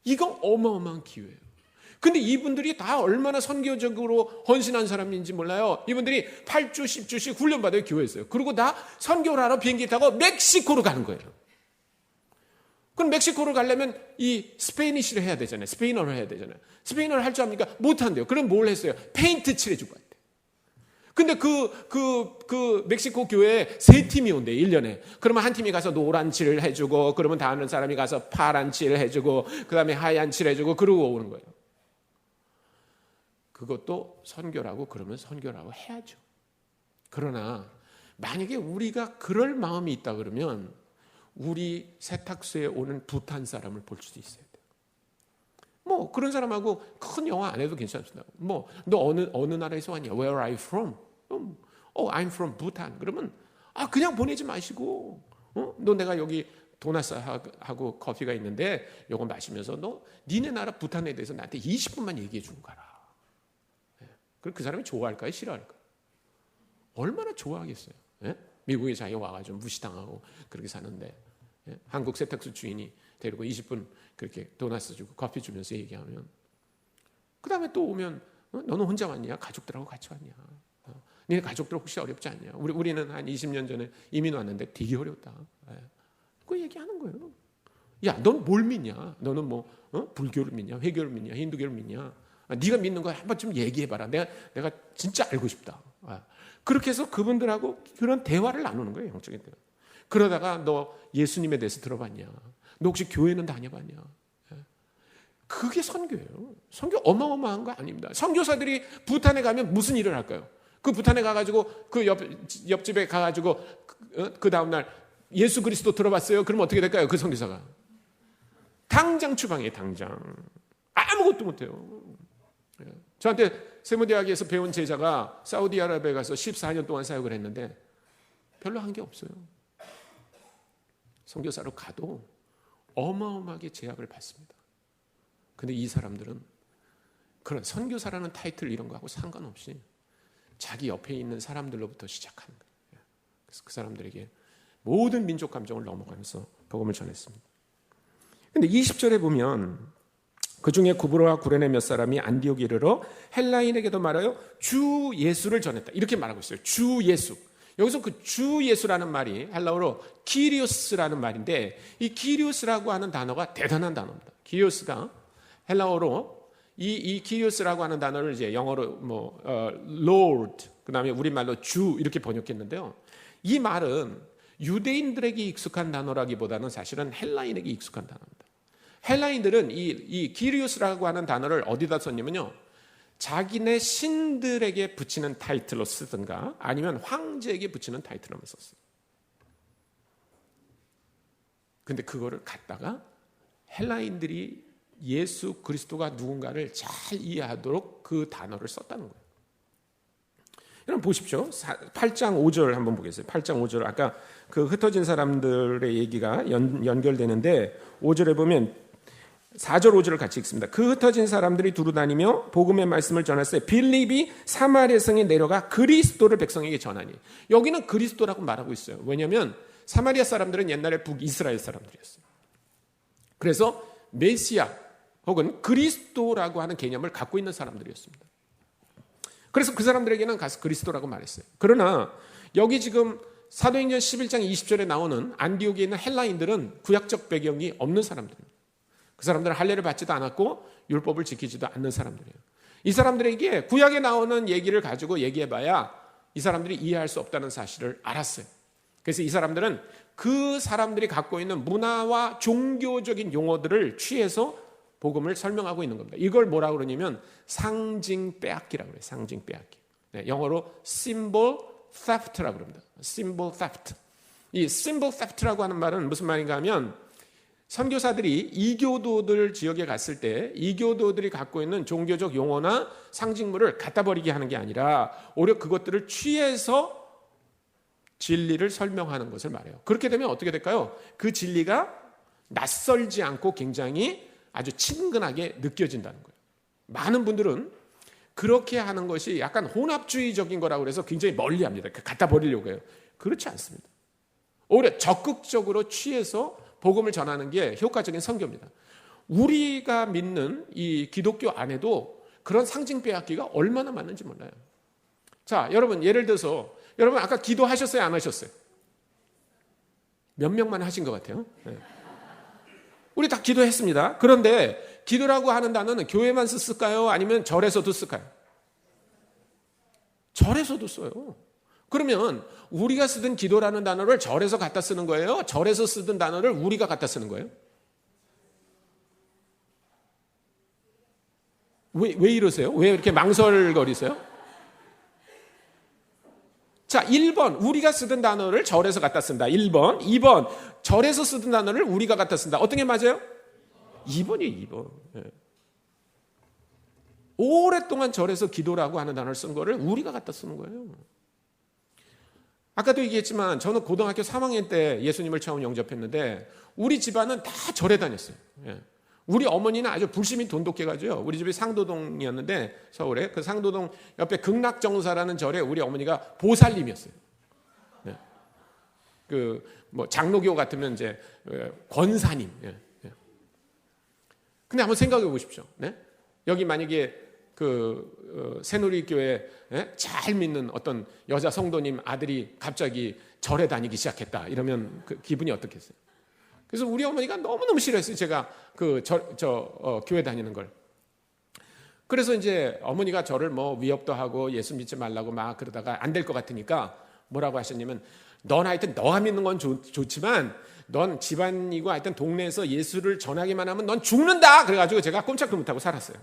이건 어마어마한 기회예요. 근데 이분들이 다 얼마나 선교적으로 헌신한 사람인지 몰라요. 이분들이 8주, 10주씩 훈련받아요. 교회에서요. 그리고 다 선교를 하러 비행기 타고 멕시코로 가는 거예요. 그럼 멕시코로 가려면 이 스페니쉬를 해야 되잖아요. 스페인어를 해야 되잖아요. 스페인어를 할 줄 압니까? 못한대요. 그럼 뭘 했어요? 페인트 칠해주고 왔대요. 근데 그 멕시코 교회에 3팀이 온대요. 1년에. 그러면 한 팀이 가서 노란 칠을 해주고, 그러면 다른 사람이 가서 파란 칠 해주고, 그 다음에 하얀 칠 해주고, 그러고 오는 거예요. 그것도 선교라고 그러면 선교라고 해야죠. 그러나 만약에 우리가 그럴 마음이 있다 그러면 우리 세탁소에 오는 부탄 사람을 볼 수도 있어야 돼요. 뭐 그런 사람하고 큰 영화 안 해도 괜찮습니다. 뭐 너 어느 나라에서 왔냐? Where are you from? I'm from Bhutan. 그러면 그냥 보내지 마시고 너 내가 여기 도나스하고 커피가 있는데 이거 마시면서 너 니네 나라 부탄에 대해서 나한테 20분만 얘기해 주고 가라. 그럼 그 사람이 좋아할까요? 싫어할까요? 얼마나 좋아하겠어요? 예? 미국에 자기가 와가지고 무시당하고 그렇게 사는데 한국 세탁소 주인이 데리고 20분 그렇게 도나스 주고 커피 주면서 얘기하면 그 다음에 또 오면 너는 혼자 왔냐? 가족들하고 같이 왔냐? 니네 가족들 혹시 어렵지 않냐? 우리는 한 20년 전에 이민 왔는데 되게 어렵다. 그 얘기하는 거예요. 야, 넌 뭘 믿냐? 너는 뭐 불교를 믿냐? 회교를 믿냐? 힌두교를 믿냐? 네가 믿는 거 한번 좀 얘기해봐라. 내가 진짜 알고 싶다. 그렇게 해서 그분들하고 그런 대화를 나누는 거예요. 영적인 대화. 그러다가 너 예수님에 대해서 들어봤냐? 너 혹시 교회는 다녀봤냐? 그게 선교예요. 선교 어마어마한 거 아닙니다. 선교사들이 부탄에 가면 무슨 일을 할까요? 그 부탄에 가가지고 그 옆집에 가가지고 그 다음날 예수 그리스도 들어봤어요? 그러면 어떻게 될까요? 그 선교사가 당장 추방해요. 당장 아무것도 못해요. 저한테 세무대학에서 배운 제자가 사우디아라비아에 가서 14년 동안 사역을 했는데 별로 한 게 없어요. 선교사로 가도 어마어마하게 제약을 받습니다. 근데 이 사람들은 그런 선교사라는 타이틀 이런 거하고 상관없이 자기 옆에 있는 사람들로부터 시작하는 거예요. 그래서 그 사람들에게 모든 민족 감정을 넘어가면서 복음을 전했습니다. 근데 20절에 보면 그 중에 구브로와 구레네 몇 사람이 안디옥에 이르러 헬라인에게도 말하여 주 예수를 전했다. 이렇게 말하고 있어요. 주 예수. 여기서 그 주 예수라는 말이 헬라어로 키리오스라는 말인데 이 키리오스라고 하는 단어가 대단한 단어입니다. 키리오스가 헬라어로 이 키리오스라고 하는 단어를 이제 영어로 Lord, 그다음에 우리말로 주 이렇게 번역했는데요. 이 말은 유대인들에게 익숙한 단어라기보다는 사실은 헬라인에게 익숙한 단어입니다. 헬라인들은 이 키리오스라고 하는 단어를 어디다 썼냐면요. 자기네 신들에게 붙이는 타이틀로 쓰든가 아니면 황제에게 붙이는 타이틀로만 썼어요. 근데 그거를 갖다가 헬라인들이 예수 그리스도가 누군가를 잘 이해하도록 그 단어를 썼다는 거예요. 여러분 보십시오. 8장 5절 한번 보겠습니다. 8장 5절 아까 그 흩어진 사람들의 얘기가 연결되는데 5절에 보면 4절 5절을 같이 읽습니다. 그 흩어진 사람들이 두루 다니며 복음의 말씀을 전했어요. 빌립이 사마리아 성에 내려가 그리스도를 백성에게 전하니. 여기는 그리스도라고 말하고 있어요. 왜냐하면 사마리아 사람들은 옛날에 북이스라엘 사람들이었어요. 그래서 메시아 혹은 그리스도라고 하는 개념을 갖고 있는 사람들이었습니다. 그래서 그 사람들에게는 가서 그리스도라고 말했어요. 그러나 여기 지금 사도행전 11장 20절에 나오는 안디옥에 있는 헬라인들은 구약적 배경이 없는 사람들입니다. 그 사람들은 할례를 받지도 않았고 율법을 지키지도 않는 사람들이에요. 이 사람들에게 구약에 나오는 얘기를 가지고 얘기해봐야 이 사람들이 이해할 수 없다는 사실을 알았어요. 그래서 이 사람들은 그 사람들이 갖고 있는 문화와 종교적인 용어들을 취해서 복음을 설명하고 있는 겁니다. 이걸 뭐라고 그러냐면 상징 빼앗기라고 그래요. 상징 빼앗기. 네, 영어로 symbol theft라고 그럽니다. symbol theft. 이 symbol theft라고 하는 말은 무슨 말인가 하면 선교사들이 이교도들 지역에 갔을 때 이교도들이 갖고 있는 종교적 용어나 상징물을 갖다 버리게 하는 게 아니라 오히려 그것들을 취해서 진리를 설명하는 것을 말해요. 그렇게 되면 어떻게 될까요? 그 진리가 낯설지 않고 굉장히 아주 친근하게 느껴진다는 거예요. 많은 분들은 그렇게 하는 것이 약간 혼합주의적인 거라고 그래서 굉장히 멀리합니다. 갖다 버리려고 해요. 그렇지 않습니다. 오히려 적극적으로 취해서 복음을 전하는 게 효과적인 선교입니다. 우리가 믿는 이 기독교 안에도 그런 상징 빼앗기가 얼마나 많은지 몰라요. 자, 여러분 예를 들어서 여러분 아까 기도하셨어요? 안 하셨어요? 몇 명만 하신 것 같아요. 네. 우리 다 기도했습니다. 그런데 기도라고 하는 단어는 교회만 쓸까요? 아니면 절에서도 쓸까요? 절에서도 써요. 그러면 우리가 쓰던 기도라는 단어를 절에서 갖다 쓰는 거예요? 절에서 쓰던 단어를 우리가 갖다 쓰는 거예요? 왜 이러세요? 왜 이렇게 망설거리세요? 자, 1번 우리가 쓰던 단어를 절에서 갖다 쓴다. 1번. 2번 절에서 쓰던 단어를 우리가 갖다 쓴다. 어떤 게 맞아요? 2번이에요. 2번. 네. 오랫동안 절에서 기도라고 하는 단어를 쓴 거를 우리가 갖다 쓰는 거예요. 아까도 얘기했지만 저는 고등학교 3학년 때 예수님을 처음 영접했는데 우리 집안은 다 절에 다녔어요. 예. 우리 어머니는 아주 불심이 돈독해가지고요. 우리 집이 상도동이었는데 서울에 그 상도동 옆에 극락정사라는 절에 우리 어머니가 보살님이었어요. 네. 그 뭐 장로교 같으면 이제 권사님. 예. 예. 근데 한번 생각해 보십시오. 네? 여기 만약에 그 새누리교회 잘 믿는 어떤 여자 성도님 아들이 갑자기 절에 다니기 시작했다 이러면 그 기분이 어떻겠어요? 그래서 우리 어머니가 너무너무 싫어했어요. 제가 교회 다니는 걸. 그래서 이제 어머니가 저를 뭐 위협도 하고 예수 믿지 말라고 막 그러다가 안 될 것 같으니까 뭐라고 하셨냐면 넌 하여튼 너가 믿는 건 좋지만 넌 집안이고 하여튼 동네에서 예수를 전하기만 하면 넌 죽는다. 그래가지고 제가 꼼짝도 못하고 살았어요.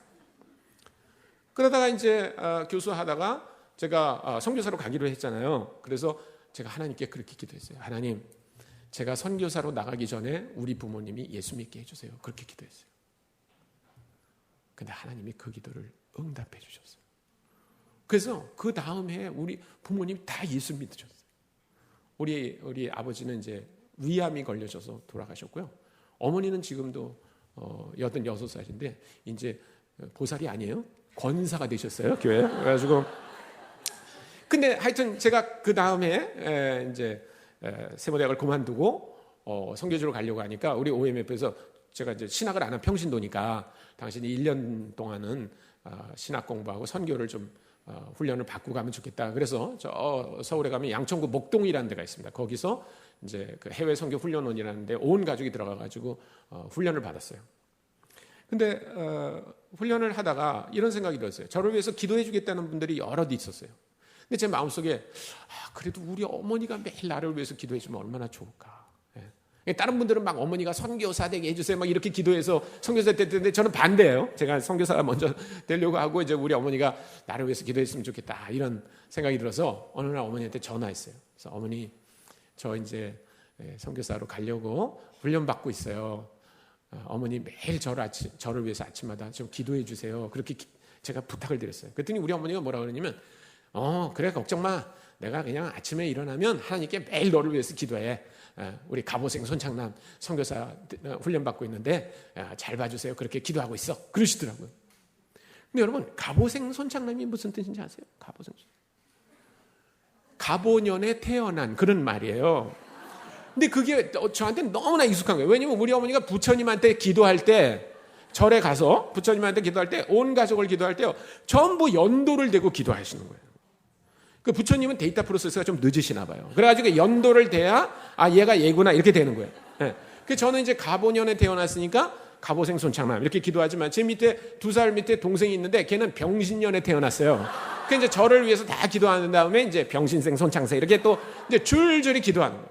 그러다가 이제 교수하다가 제가 선교사로 가기로 했잖아요. 그래서 제가 하나님께 그렇게 기도했어요. 하나님, 제가 선교사로 나가기 전에 우리 부모님이 예수 믿게 해주세요. 그렇게 기도했어요. 근데 하나님이 그 기도를 응답해 주셨어요. 그래서 그 다음 해에 우리 부모님이 다 예수 믿으셨어요. 우리 아버지는 이제 위암이 걸려져서 돌아가셨고요. 어머니는 지금도 86살인데 이제 보살이 아니에요. 권사가 되셨어요, 교회. 그래가지고 근데 하여튼 제가 그 다음에 이제 세모대학을 그만두고 선교지로 가려고 하니까 우리 OMF에서 제가 이제 신학을 안 한 평신도니까 당신이 1년 동안은 신학 공부하고 선교를 좀 훈련을 받고 가면 좋겠다. 그래서 저 서울에 가면 양천구 목동이라는 데가 있습니다. 거기서 이제 그 해외 선교 훈련원이라는데 온 가족이 들어가가지고 훈련을 받았어요. 근데 훈련을 하다가 이런 생각이 들었어요. 저를 위해서 기도해 주겠다는 분들이 여럿 있었어요. 근데 제 마음속에 그래도 우리 어머니가 매일 나를 위해서 기도해 주면 얼마나 좋을까. 예. 다른 분들은 막 어머니가 선교사 되게 해주세요 막 이렇게 기도해서 선교사 됐는데 저는 반대예요. 제가 선교사가 먼저 되려고 하고 이제 우리 어머니가 나를 위해서 기도했으면 좋겠다 이런 생각이 들어서 어느 날 어머니한테 전화했어요. 그래서 어머니 저 이제 선교사로 가려고 훈련 받고 있어요. 어머니 매일 저를 위해서 아침마다 좀 기도해 주세요. 그렇게 제가 부탁을 드렸어요. 그랬더니 우리 어머니가 뭐라 그러냐면 그래 걱정 마. 내가 그냥 아침에 일어나면 하나님께 매일 너를 위해서 기도해. 우리 갑오생 손창남 선교사 훈련 받고 있는데 잘 봐주세요. 그렇게 기도하고 있어. 그러시더라고요. 근데 여러분 갑오생 손창남이 무슨 뜻인지 아세요? 갑오생 갑오년에 태어난 그런 말이에요. 근데 그게 저한테 너무나 익숙한 거예요. 왜냐면 우리 어머니가 부처님한테 기도할 때 절에 가서 부처님한테 기도할 때 온 가족을 기도할 때요 전부 연도를 대고 기도하시는 거예요. 그 부처님은 데이터 프로세스가 좀 늦으시나 봐요. 그래가지고 연도를 대야 얘가 얘구나 이렇게 되는 거예요. 네. 그래서 저는 이제 갑오년에 태어났으니까 갑오생 손창남 이렇게 기도하지만 제 밑에 2살 밑에 동생이 있는데 걔는 병신년에 태어났어요. 그 이제 저를 위해서 다 기도하는 다음에 이제 병신생 손창생 이렇게 또 이제 줄줄이 기도하는 거예요.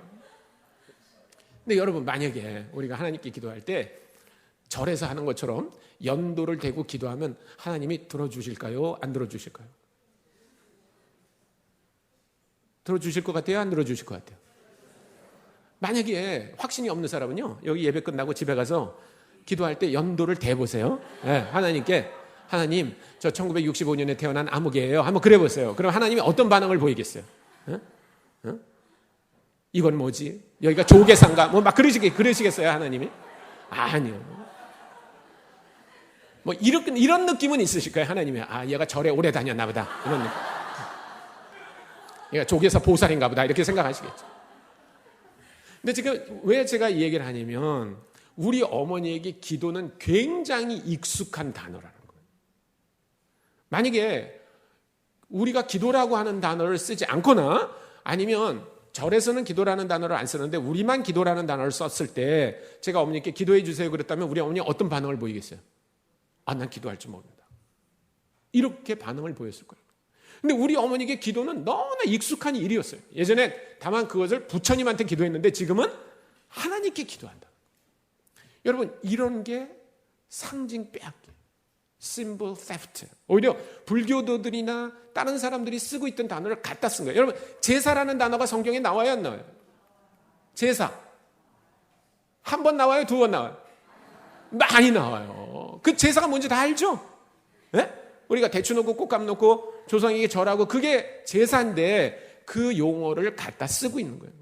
근데 여러분 만약에 우리가 하나님께 기도할 때 절에서 하는 것처럼 연도를 대고 기도하면 하나님이 들어주실까요? 안 들어주실까요? 들어주실 것 같아요? 안 들어주실 것 같아요? 만약에 확신이 없는 사람은요 여기 예배 끝나고 집에 가서 기도할 때 연도를 대보세요. 네, 하나님께 하나님 저 1965년에 태어난 아무개예요. 한번 그래보세요. 그럼 하나님이 어떤 반응을 보이겠어요? 이건 뭐지? 여기가 조계산가? 뭐 막 그러시겠어요 하나님이? 아니요. 뭐 이런 느낌은 있으실 거예요. 하나님이 얘가 절에 오래 다녔나 보다 이런 느낌. 얘가 조계사 보살인가 보다 이렇게 생각하시겠죠. 근데 지금 왜 제가 이 얘기를 하냐면 우리 어머니에게 기도는 굉장히 익숙한 단어라는 거예요. 만약에 우리가 기도라고 하는 단어를 쓰지 않거나 아니면 절에서는 기도라는 단어를 안 쓰는데 우리만 기도라는 단어를 썼을 때 제가 어머니께 기도해 주세요 그랬다면 우리 어머니 어떤 반응을 보이겠어요? 난 기도할 줄 모른다. 이렇게 반응을 보였을 거예요. 근데 우리 어머니에게 기도는 너무나 익숙한 일이었어요. 예전에 다만 그것을 부처님한테 기도했는데 지금은 하나님께 기도한다. 여러분 이런 게 상징 빼앗기, symbol theft. 오히려 불교도들이나 다른 사람들이 쓰고 있던 단어를 갖다 쓴 거예요. 여러분 제사라는 단어가 성경에 나와요 안 나와요? 제사 한 번 나와요? 두 번 나와요? 많이 나와요. 그 제사가 뭔지 다 알죠? 네? 우리가 대추 놓고 꽃감 놓고 조상에게 절하고 그게 제사인데 그 용어를 갖다 쓰고 있는 거예요.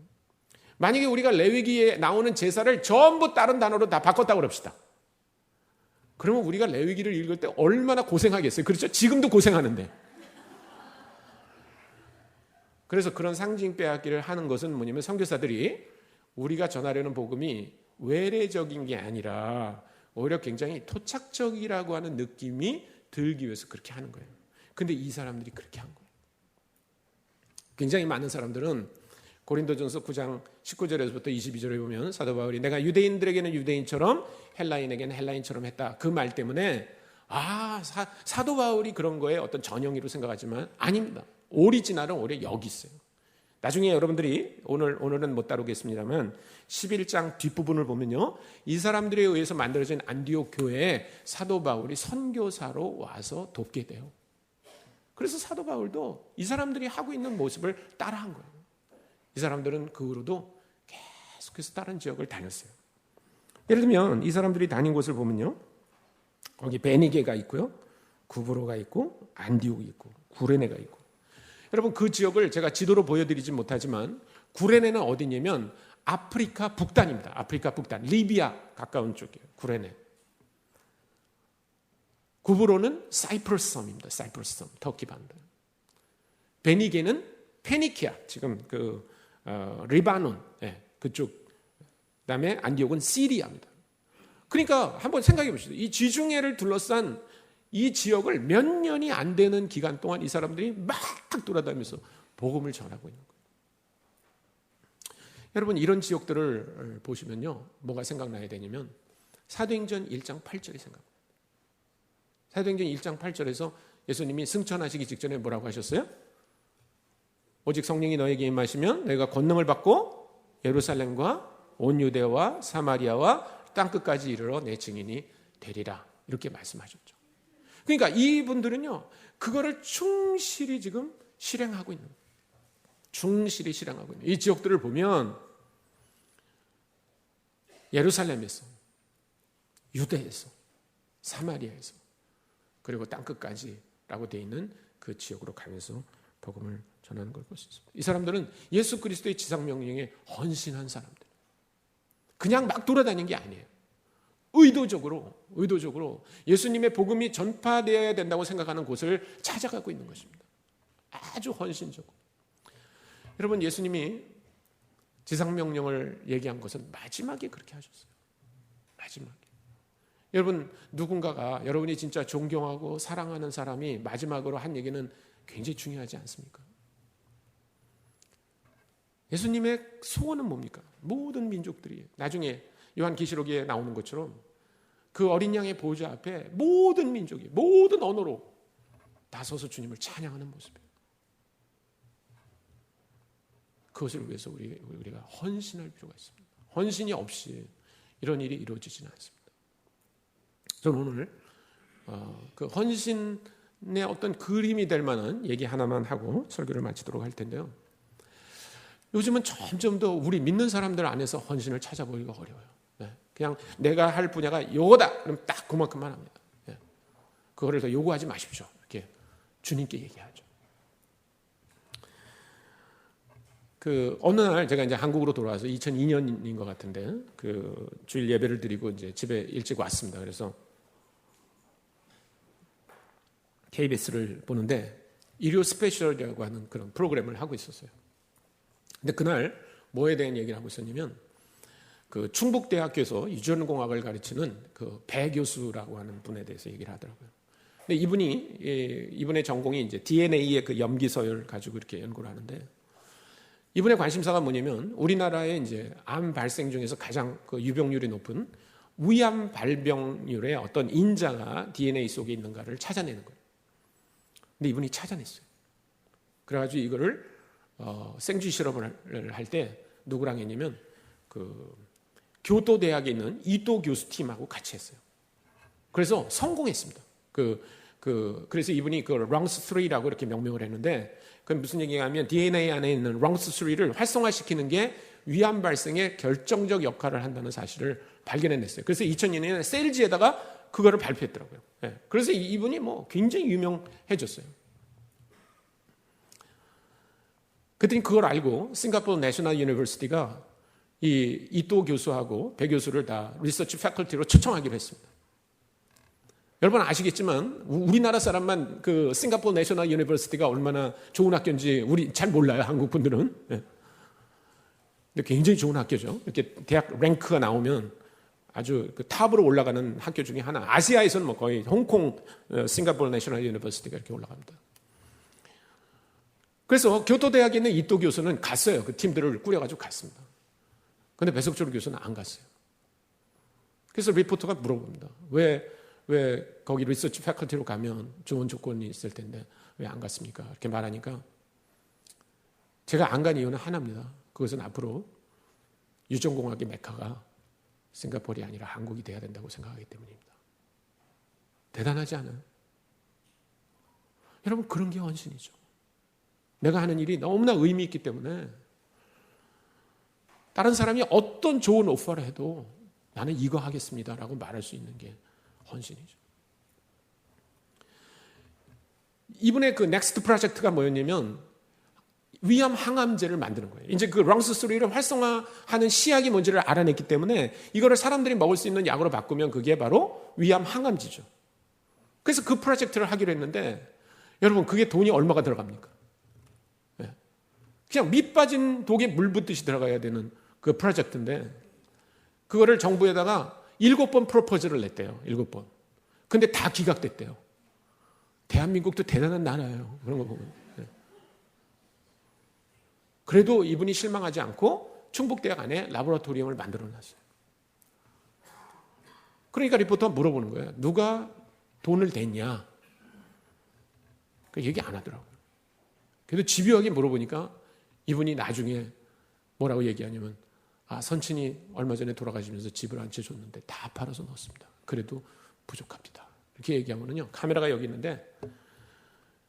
만약에 우리가 레위기에 나오는 제사를 전부 다른 단어로 다 바꿨다고 그럽시다. 그러면 우리가 레위기를 읽을 때 얼마나 고생하겠어요. 그렇죠? 지금도 고생하는데. 그래서 그런 상징 빼앗기를 하는 것은 뭐냐면 선교사들이 우리가 전하려는 복음이 외래적인 게 아니라 오히려 굉장히 토착적이라고 하는 느낌이 들기 위해서 그렇게 하는 거예요. 근데 이 사람들이 그렇게 한 거예요. 굉장히 많은 사람들은 고린도전서 9장 19절에서부터 22절에 보면 사도 바울이 내가 유대인들에게는 유대인처럼 헬라인에게는 헬라인처럼 했다. 그 말 때문에 사도 바울이 그런 거에 어떤 전형이로 생각하지만 아닙니다. 오리지널은 오히려 여기 있어요. 나중에 여러분들이 오늘은 못 다루겠습니다만 11장 뒷부분을 보면요. 이 사람들에 의해서 만들어진 안디옥 교회에 사도 바울이 선교사로 와서 돕게 돼요. 그래서 사도 바울도 이 사람들이 하고 있는 모습을 따라한 거예요. 이 사람들은 그 후로도 계속해서 다른 지역을 다녔어요. 예를 들면 이 사람들이 다닌 곳을 보면요. 거기 베니게가 있고요. 구브로가 있고 안디옥이 있고 구레네가 있고 여러분 그 지역을 제가 지도로 보여드리진 못하지만 구레네는 어디냐면 아프리카 북단입니다. 아프리카 북단 리비아 가까운 쪽이에요. 구레네. 구브로는 사이프러스 섬입니다. 사이프러스 섬 터키 반도. 베니게는 페니키아 지금 리바논 그쪽. 그다음에 안디옥은 시리아입니다. 그러니까 한번 생각해 보시죠. 이 지중해를 둘러싼 이 지역을 몇 년이 안 되는 기간 동안 이 사람들이 막 돌아다니면서 복음을 전하고 있는 거예요. 여러분 이런 지역들을 보시면요. 뭐가 생각나야 되냐면 사도행전 1장 8절이 생각납니다. 사도행전 1장 8절에서 예수님이 승천하시기 직전에 뭐라고 하셨어요? 오직 성령이 너에게 임하시면 너희가 권능을 받고 예루살렘과 온 유대와 사마리아와 땅끝까지 이르러 내 증인이 되리라. 이렇게 말씀하셨죠. 그러니까 이분들은요. 그거를 충실히 지금 실행하고 있는 거예요. 충실히 실행하고 있는 이 지역들을 보면 예루살렘에서 유대에서 사마리아에서 그리고 땅끝까지라고 되어 있는 그 지역으로 가면서 복음을 전하는 걸 볼 수 있습니다. 이 사람들은 예수 그리스도의 지상명령에 헌신한 사람들. 그냥 막 돌아다니는 게 아니에요. 의도적으로 예수님의 복음이 전파되어야 된다고 생각하는 곳을 찾아가고 있는 것입니다. 아주 헌신적으로. 여러분 예수님이 지상명령을 얘기한 것은 마지막에 그렇게 하셨어요. 마지막에. 여러분 누군가가 여러분이 진짜 존경하고 사랑하는 사람이 마지막으로 한 얘기는 굉장히 중요하지 않습니까? 예수님의 소원은 뭡니까? 모든 민족들이 나중에 요한계시록에 나오는 것처럼 그 어린 양의 보좌 앞에 모든 민족이 모든 언어로 다 서서 주님을 찬양하는 모습이에요. 그것을 위해서 우리가 헌신할 필요가 있습니다. 헌신이 없이 이런 일이 이루어지지는 않습니다. 저는 오늘 그 헌신의 어떤 그림이 될 만한 얘기 하나만 하고 설교를 마치도록 할 텐데요. 요즘은 점점 더 우리 믿는 사람들 안에서 헌신을 찾아보기가 어려워요. 그냥 내가 할 분야가 이거다. 그럼 딱 그만큼만 합니다. 그거를 더 요구하지 마십시오. 이렇게 주님께 얘기하죠. 그 어느 날 제가 이제 한국으로 돌아와서 2002년인 것 같은데 그 주일 예배를 드리고 이제 집에 일찍 왔습니다. 그래서 KBS를 보는데 일요 스페셜이라고 하는 그런 프로그램을 하고 있었어요. 근데 그날 뭐에 대한 얘기를 하고 있었냐면 그 충북대학교에서 유전공학을 가르치는 그 배 교수라고 하는 분에 대해서 얘기를 하더라고요. 근데 이분의 전공이 이제 DNA의 그 염기서열 가지고 이렇게 연구를 하는데 이분의 관심사가 뭐냐면 우리나라의 이제 암 발생 중에서 가장 그 유병률이 높은 위암 발병률의 어떤 인자가 DNA 속에 있는가를 찾아내는 거예요. 근데 이분이 찾아냈어요. 그래가지고 이거를 생쥐 실험을 할 때 누구랑 했냐면 그 교토 대학에 있는 이토 교수 팀하고 같이 했어요. 그래서 성공했습니다. 그래서 이분이 그 랑스3라고 이렇게 명명을 했는데 그건 무슨 얘기냐면 DNA 안에 있는 랑스3를 활성화시키는 게 위암 발생에 결정적 역할을 한다는 사실을 발견해냈어요. 그래서 2002년에 셀지에다가 그거를 발표했더라고요. 네. 그래서 이분이 뭐 굉장히 유명해졌어요. 그랬더니 그걸 알고 싱가포르 내셔널 유니버시티가 이 이토 교수하고 배 교수를 다 리서치 패컬티로 초청하기로 했습니다. 여러분 아시겠지만 우리나라 사람만 그 싱가포르 내셔널 유니버시티가 얼마나 좋은 학교인지 우리 잘 몰라요. 한국 분들은. 네. 근데 굉장히 좋은 학교죠. 이렇게 대학 랭크가 나오면 아주 그 탑으로 올라가는 학교 중에 하나. 아시아에서는 뭐 거의 홍콩 싱가포르 내셔널 유니버시티가 이렇게 올라갑니다. 그래서 교토대학에 있는 이토 교수는 갔어요. 그 팀들을 꾸려가지고 갔습니다. 그런데 배석철 교수는 안 갔어요. 그래서 리포터가 물어봅니다. 왜 거기 리서치 패컬티로 가면 좋은 조건이 있을 텐데 왜 안 갔습니까? 이렇게 말하니까 제가 안 간 이유는 하나입니다. 그것은 앞으로 유전공학의 메카가 싱가포르이 아니라 한국이 돼야 된다고 생각하기 때문입니다. 대단하지 않아요? 여러분 그런 게 헌신이죠. 내가 하는 일이 너무나 의미 있기 때문에 다른 사람이 어떤 좋은 오퍼를 해도 나는 이거 하겠습니다라고 말할 수 있는 게 헌신이죠. 이번에 그 넥스트 프로젝트가 뭐였냐면 위암 항암제를 만드는 거예요. 이제 그 랑스3를 활성화하는 시약이 뭔지를 알아냈기 때문에 이거를 사람들이 먹을 수 있는 약으로 바꾸면 그게 바로 위암 항암제죠. 그래서 그 프로젝트를 하기로 했는데 여러분 그게 돈이 얼마가 들어갑니까? 그냥 밑 빠진 독에 물 붓듯이 들어가야 되는 그 프로젝트인데 그거를 정부에다가 7번 프로포즈를 냈대요. 7번. 근데 다 기각됐대요. 대한민국도 대단한 나라예요. 그런 거 보면. 그래도 이분이 실망하지 않고 충북대학 안에 라보라토리움을 만들어놨어요. 그러니까 리포터가 물어보는 거예요. 누가 돈을 댔냐? 얘기 안 하더라고요. 그래도 집요하게 물어보니까 이분이 나중에 뭐라고 얘기하냐면 선친이 얼마 전에 돌아가시면서 집을 한 채 줬는데 다 팔아서 넣었습니다. 그래도 부족합니다. 이렇게 얘기하면요. 카메라가 여기 있는데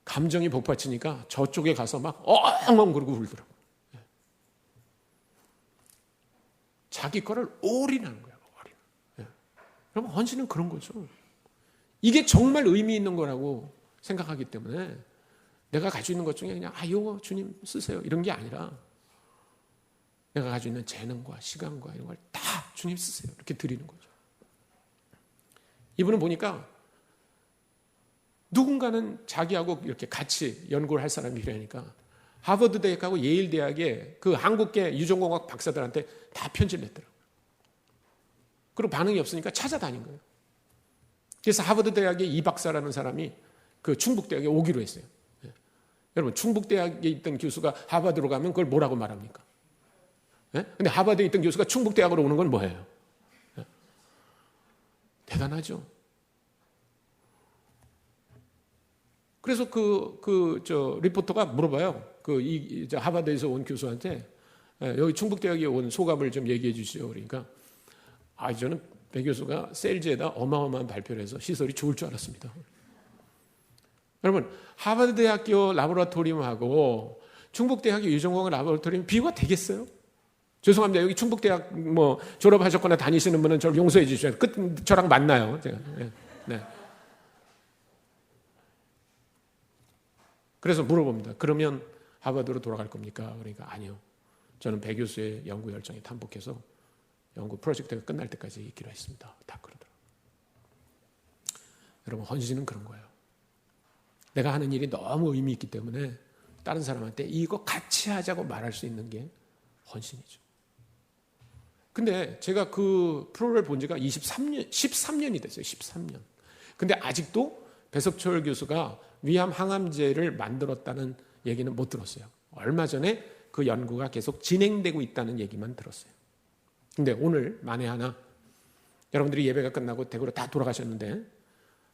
감정이 복받치니까 저쪽에 가서 막 엉엉 그러고 울더라고요. 자기 거를 올인하는 거예요. 올인. 여러분 헌신은 그런 거죠. 이게 정말 의미 있는 거라고 생각하기 때문에 내가 가지고 있는 것 중에 그냥 이거 주님 쓰세요 이런 게 아니라 내가 가지고 있는 재능과 시간과 이런 걸 다 주님 쓰세요 이렇게 드리는 거죠. 이분은 보니까 누군가는 자기하고 이렇게 같이 연구를 할 사람이 필요하니까 하버드 대학하고 예일 대학의 그 한국계 유전공학 박사들한테 다 편지를 냈더라고요. 그리고 반응이 없으니까 찾아다닌 거예요. 그래서 하버드 대학의 이 박사라는 사람이 그 충북대학에 오기로 했어요. 여러분 충북대학에 있던 교수가 하버드로 가면 그걸 뭐라고 말합니까? 근데 하버드에 있던 교수가 충북대학으로 오는 건 뭐예요? 대단하죠. 그래서 리포터가 물어봐요. 하버드에서 온 교수한테 여기 충북대학에 온 소감을 좀 얘기해 주시죠. 그러니까 저는 배 교수가 셀즈에다 어마어마한 발표를 해서 시설이 좋을 줄 알았습니다. 여러분 하버드 대학교 라보라토리움하고 충북대학교 유전공학 라보라토리움 비교가 되겠어요? 죄송합니다. 여기 충북대학 뭐 졸업하셨거나 다니시는 분은 저를 용서해 주셔야 돼요. 저랑 만나요. 제가. 네. 그래서 물어봅니다. 그러면 하버드로 돌아갈 겁니까? 그러니까 아니요. 저는 배 교수의 연구 열정에 탄복해서 연구 프로젝트가 끝날 때까지 있기로 했습니다. 다 그러더라고요. 여러분, 헌신은 그런 거예요. 내가 하는 일이 너무 의미 있기 때문에 다른 사람한테 이거 같이 하자고 말할 수 있는 게 헌신이죠. 근데 제가 그 프로를 본 지가 13년이 됐어요. 13년. 근데 아직도 배석철 교수가 위암 항암제를 만들었다는 얘기는 못 들었어요. 얼마 전에 그 연구가 계속 진행되고 있다는 얘기만 들었어요. 근데 오늘 만에 하나 여러분들이 예배가 끝나고 대구로 다 돌아가셨는데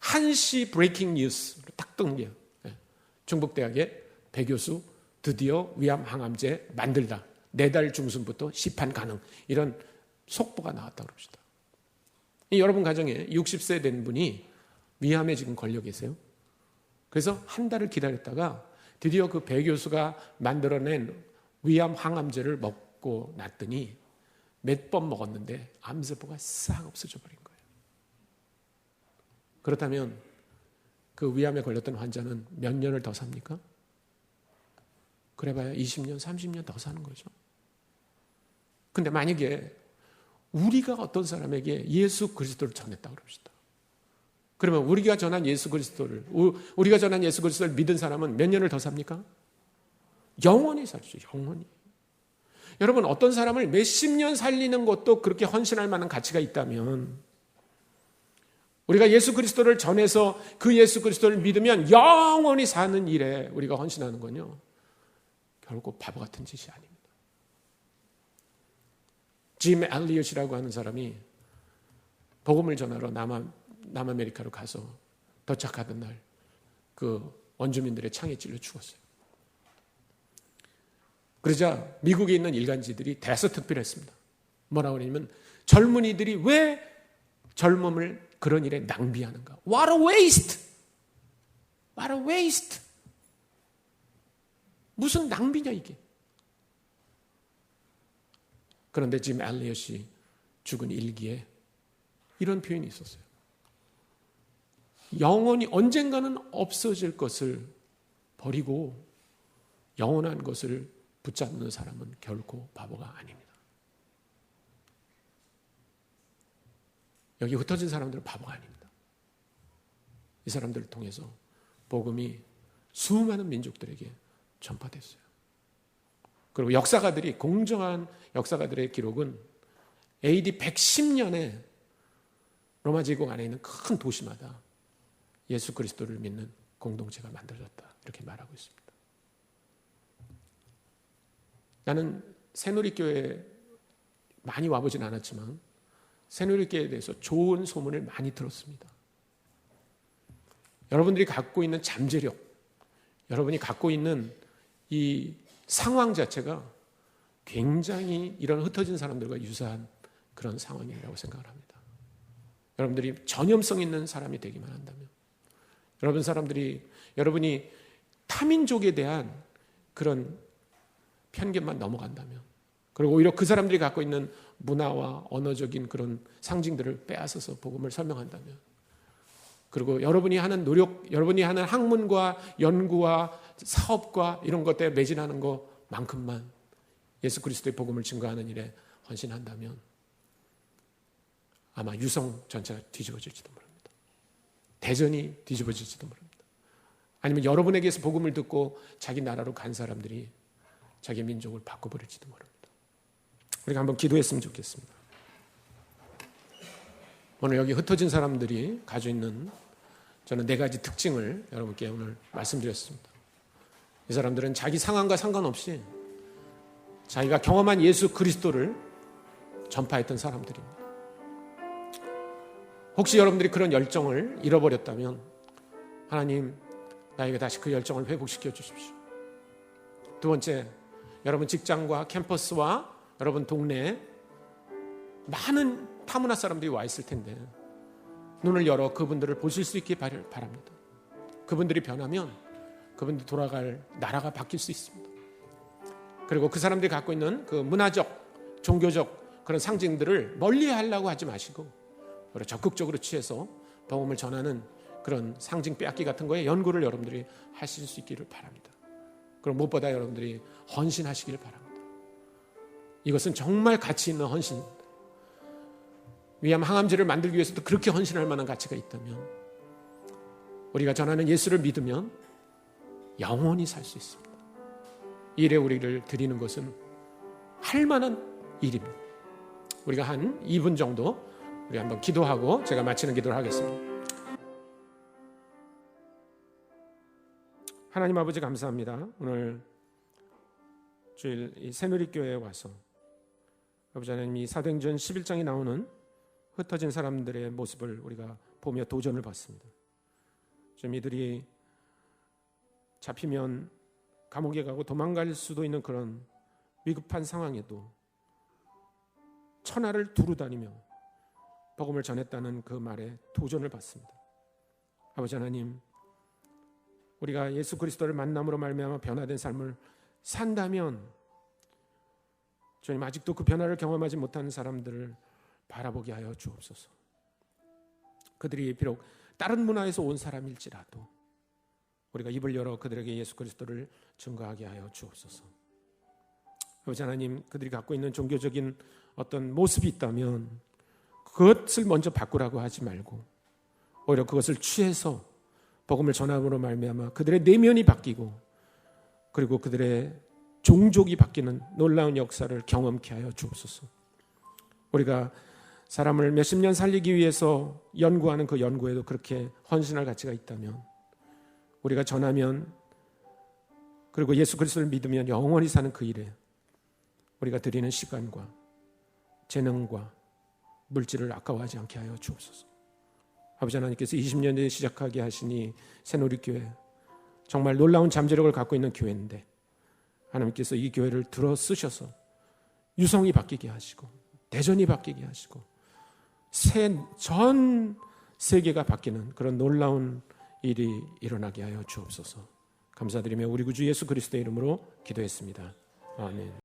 1시 브레이킹 뉴스로 딱 뜬 게 중북대학의 배 교수 드디어 위암 항암제 만들다. 4달 중순부터 시판 가능. 이런 속보가 나왔다고 그럽시다. 여러분 가정에 60세 된 분이 위암에 지금 걸려 계세요. 그래서 한 달을 기다렸다가 드디어 그 배 교수가 만들어낸 위암 항암제를 먹고 났더니 몇 번 먹었는데 암세포가 싹 없어져 버린 거예요. 그렇다면 그 위암에 걸렸던 환자는 몇 년을 더 삽니까? 그래봐야 20년, 30년 더 사는 거죠. 근데 만약에 우리가 어떤 사람에게 예수 그리스도를 전했다고 그럽시다. 그러면 우리가 전한 예수 그리스도를 믿은 사람은 몇 년을 더 삽니까? 영원히 살죠. 영원히. 여러분, 어떤 사람을 몇십 년 살리는 것도 그렇게 헌신할 만한 가치가 있다면 우리가 예수 그리스도를 전해서 그 예수 그리스도를 믿으면 영원히 사는 일에 우리가 헌신하는 건요, 결코 바보 같은 짓이 아닙니다. 짐 엘리엇이라고 하는 사람이 복음을 전하러 남아메리카로 가서 도착하던 날 그 원주민들의 창에 찔려 죽었어요. 그러자 미국에 있는 일간지들이 대서특필했습니다. 뭐라고 그러냐면 젊은이들이 왜 젊음을 그런 일에 낭비하는가. What a waste! What a waste! 무슨 낭비냐 이게. 그런데 짐 엘리엇이 죽은 일기에 이런 표현이 있었어요. 영원히 언젠가는 없어질 것을 버리고 영원한 것을 붙잡는 사람은 결코 바보가 아닙니다. 여기 흩어진 사람들은 바보가 아닙니다. 이 사람들을 통해서 복음이 수많은 민족들에게 전파됐어요. 그리고 역사가들이, 공정한 역사가들의 기록은 AD 110년에 로마 제국 안에 있는 큰 도시마다 예수 그리스도를 믿는 공동체가 만들어졌다, 이렇게 말하고 있습니다. 나는 새누리교회 많이 와보진 않았지만 새누리교회에 대해서 좋은 소문을 많이 들었습니다. 여러분들이 갖고 있는 잠재력, 여러분이 갖고 있는 이 상황 자체가 굉장히 이런 흩어진 사람들과 유사한 그런 상황이라고 생각을 합니다. 여러분들이 전염성 있는 사람이 되기만 한다면, 여러분이 타민족에 대한 그런 편견만 넘어간다면, 그리고 오히려 그 사람들이 갖고 있는 문화와 언어적인 그런 상징들을 빼앗아서 복음을 설명한다면, 그리고 여러분이 하는 노력, 여러분이 하는 학문과 연구와 사업과 이런 것들에 매진하는 것만큼만 예수 그리스도의 복음을 증거하는 일에 헌신한다면 아마 유성 전체가 뒤집어질지도 모릅니다. 대전이 뒤집어질지도 모릅니다. 아니면 여러분에게서 복음을 듣고 자기 나라로 간 사람들이 자기 민족을 바꿔버릴지도 모릅니다. 우리가 한번 기도했으면 좋겠습니다. 오늘 여기 흩어진 사람들이 가지고 있는 저는 4가지 특징을 여러분께 오늘 말씀드렸습니다. 이 사람들은 자기 상황과 상관없이 자기가 경험한 예수 그리스도를 전파했던 사람들입니다. 혹시 여러분들이 그런 열정을 잃어버렸다면 하나님, 나에게 다시 그 열정을 회복시켜 주십시오. 두 번째, 여러분 직장과 캠퍼스와 여러분 동네에 많은 타문화 사람들이 와 있을 텐데 눈을 열어 그분들을 보실 수 있게 바랍니다. 그분들이 변하면 그분들이 돌아갈 나라가 바뀔 수 있습니다. 그리고 그 사람들이 갖고 있는 그 문화적, 종교적 그런 상징들을 멀리 하려고 하지 마시고 적극적으로 취해서 복음을 전하는 그런 상징 빼앗기 같은 거에 연구를 여러분들이 하실 수 있기를 바랍니다. 그럼 무엇보다 여러분들이 헌신하시길 바랍니다. 이것은 정말 가치 있는 헌신. 위암 항암제를 만들기 위해서도 그렇게 헌신할 만한 가치가 있다면 우리가 전하는 예수를 믿으면 영원히 살 수 있습니다. 이 일에 우리를 드리는 것은 할 만한 일입니다. 우리가 한 2분 정도 우리 한번 기도하고 제가 마치는 기도를 하겠습니다. 하나님 아버지 감사합니다. 오늘 주일 이 새누리교회에 와서 아버지 하나님 이 사도행전 11장에 나오는 흩어진 사람들의 모습을 우리가 보며 도전을 받습니다. 좀 이들이 잡히면 감옥에 가고 도망갈 수도 있는 그런 위급한 상황에도 천하를 두루 다니며 복음을 전했다는 그 말에 도전을 받습니다. 아버지 하나님, 우리가 예수 그리스도를 만남으로 말미암아 변화된 삶을 산다면 주님 아직도 그 변화를 경험하지 못하는 사람들을 바라보게 하여 주옵소서. 그들이 비록 다른 문화에서 온 사람일지라도 우리가 입을 열어 그들에게 예수 그리스도를 증거하게 하여 주옵소서. 아버지 하나님, 그들이 갖고 있는 종교적인 어떤 모습이 있다면 그것을 먼저 바꾸라고 하지 말고 오히려 그것을 취해서 복음을 전함으로 말미암아 그들의 내면이 바뀌고 그리고 그들의 종족이 바뀌는 놀라운 역사를 경험케 하여 주옵소서. 우리가 사람을 몇십 년 살리기 위해서 연구하는 그 연구에도 그렇게 헌신할 가치가 있다면 우리가 전하면 그리고 예수 그리스도를 믿으면 영원히 사는 그 일에 우리가 드리는 시간과 재능과 물질을 아까워하지 않게 하여 주옵소서. 아버지 하나님께서 20년 전에 시작하게 하시니 새누리교회 정말 놀라운 잠재력을 갖고 있는 교회인데 하나님께서 이 교회를 들어 쓰셔서 유성이 바뀌게 하시고 대전이 바뀌게 하시고 전 세계가 바뀌는 그런 놀라운 일이 일어나게 하여 주옵소서. 감사드리며 우리 구주 예수 그리스도의 이름으로 기도했습니다. 아멘.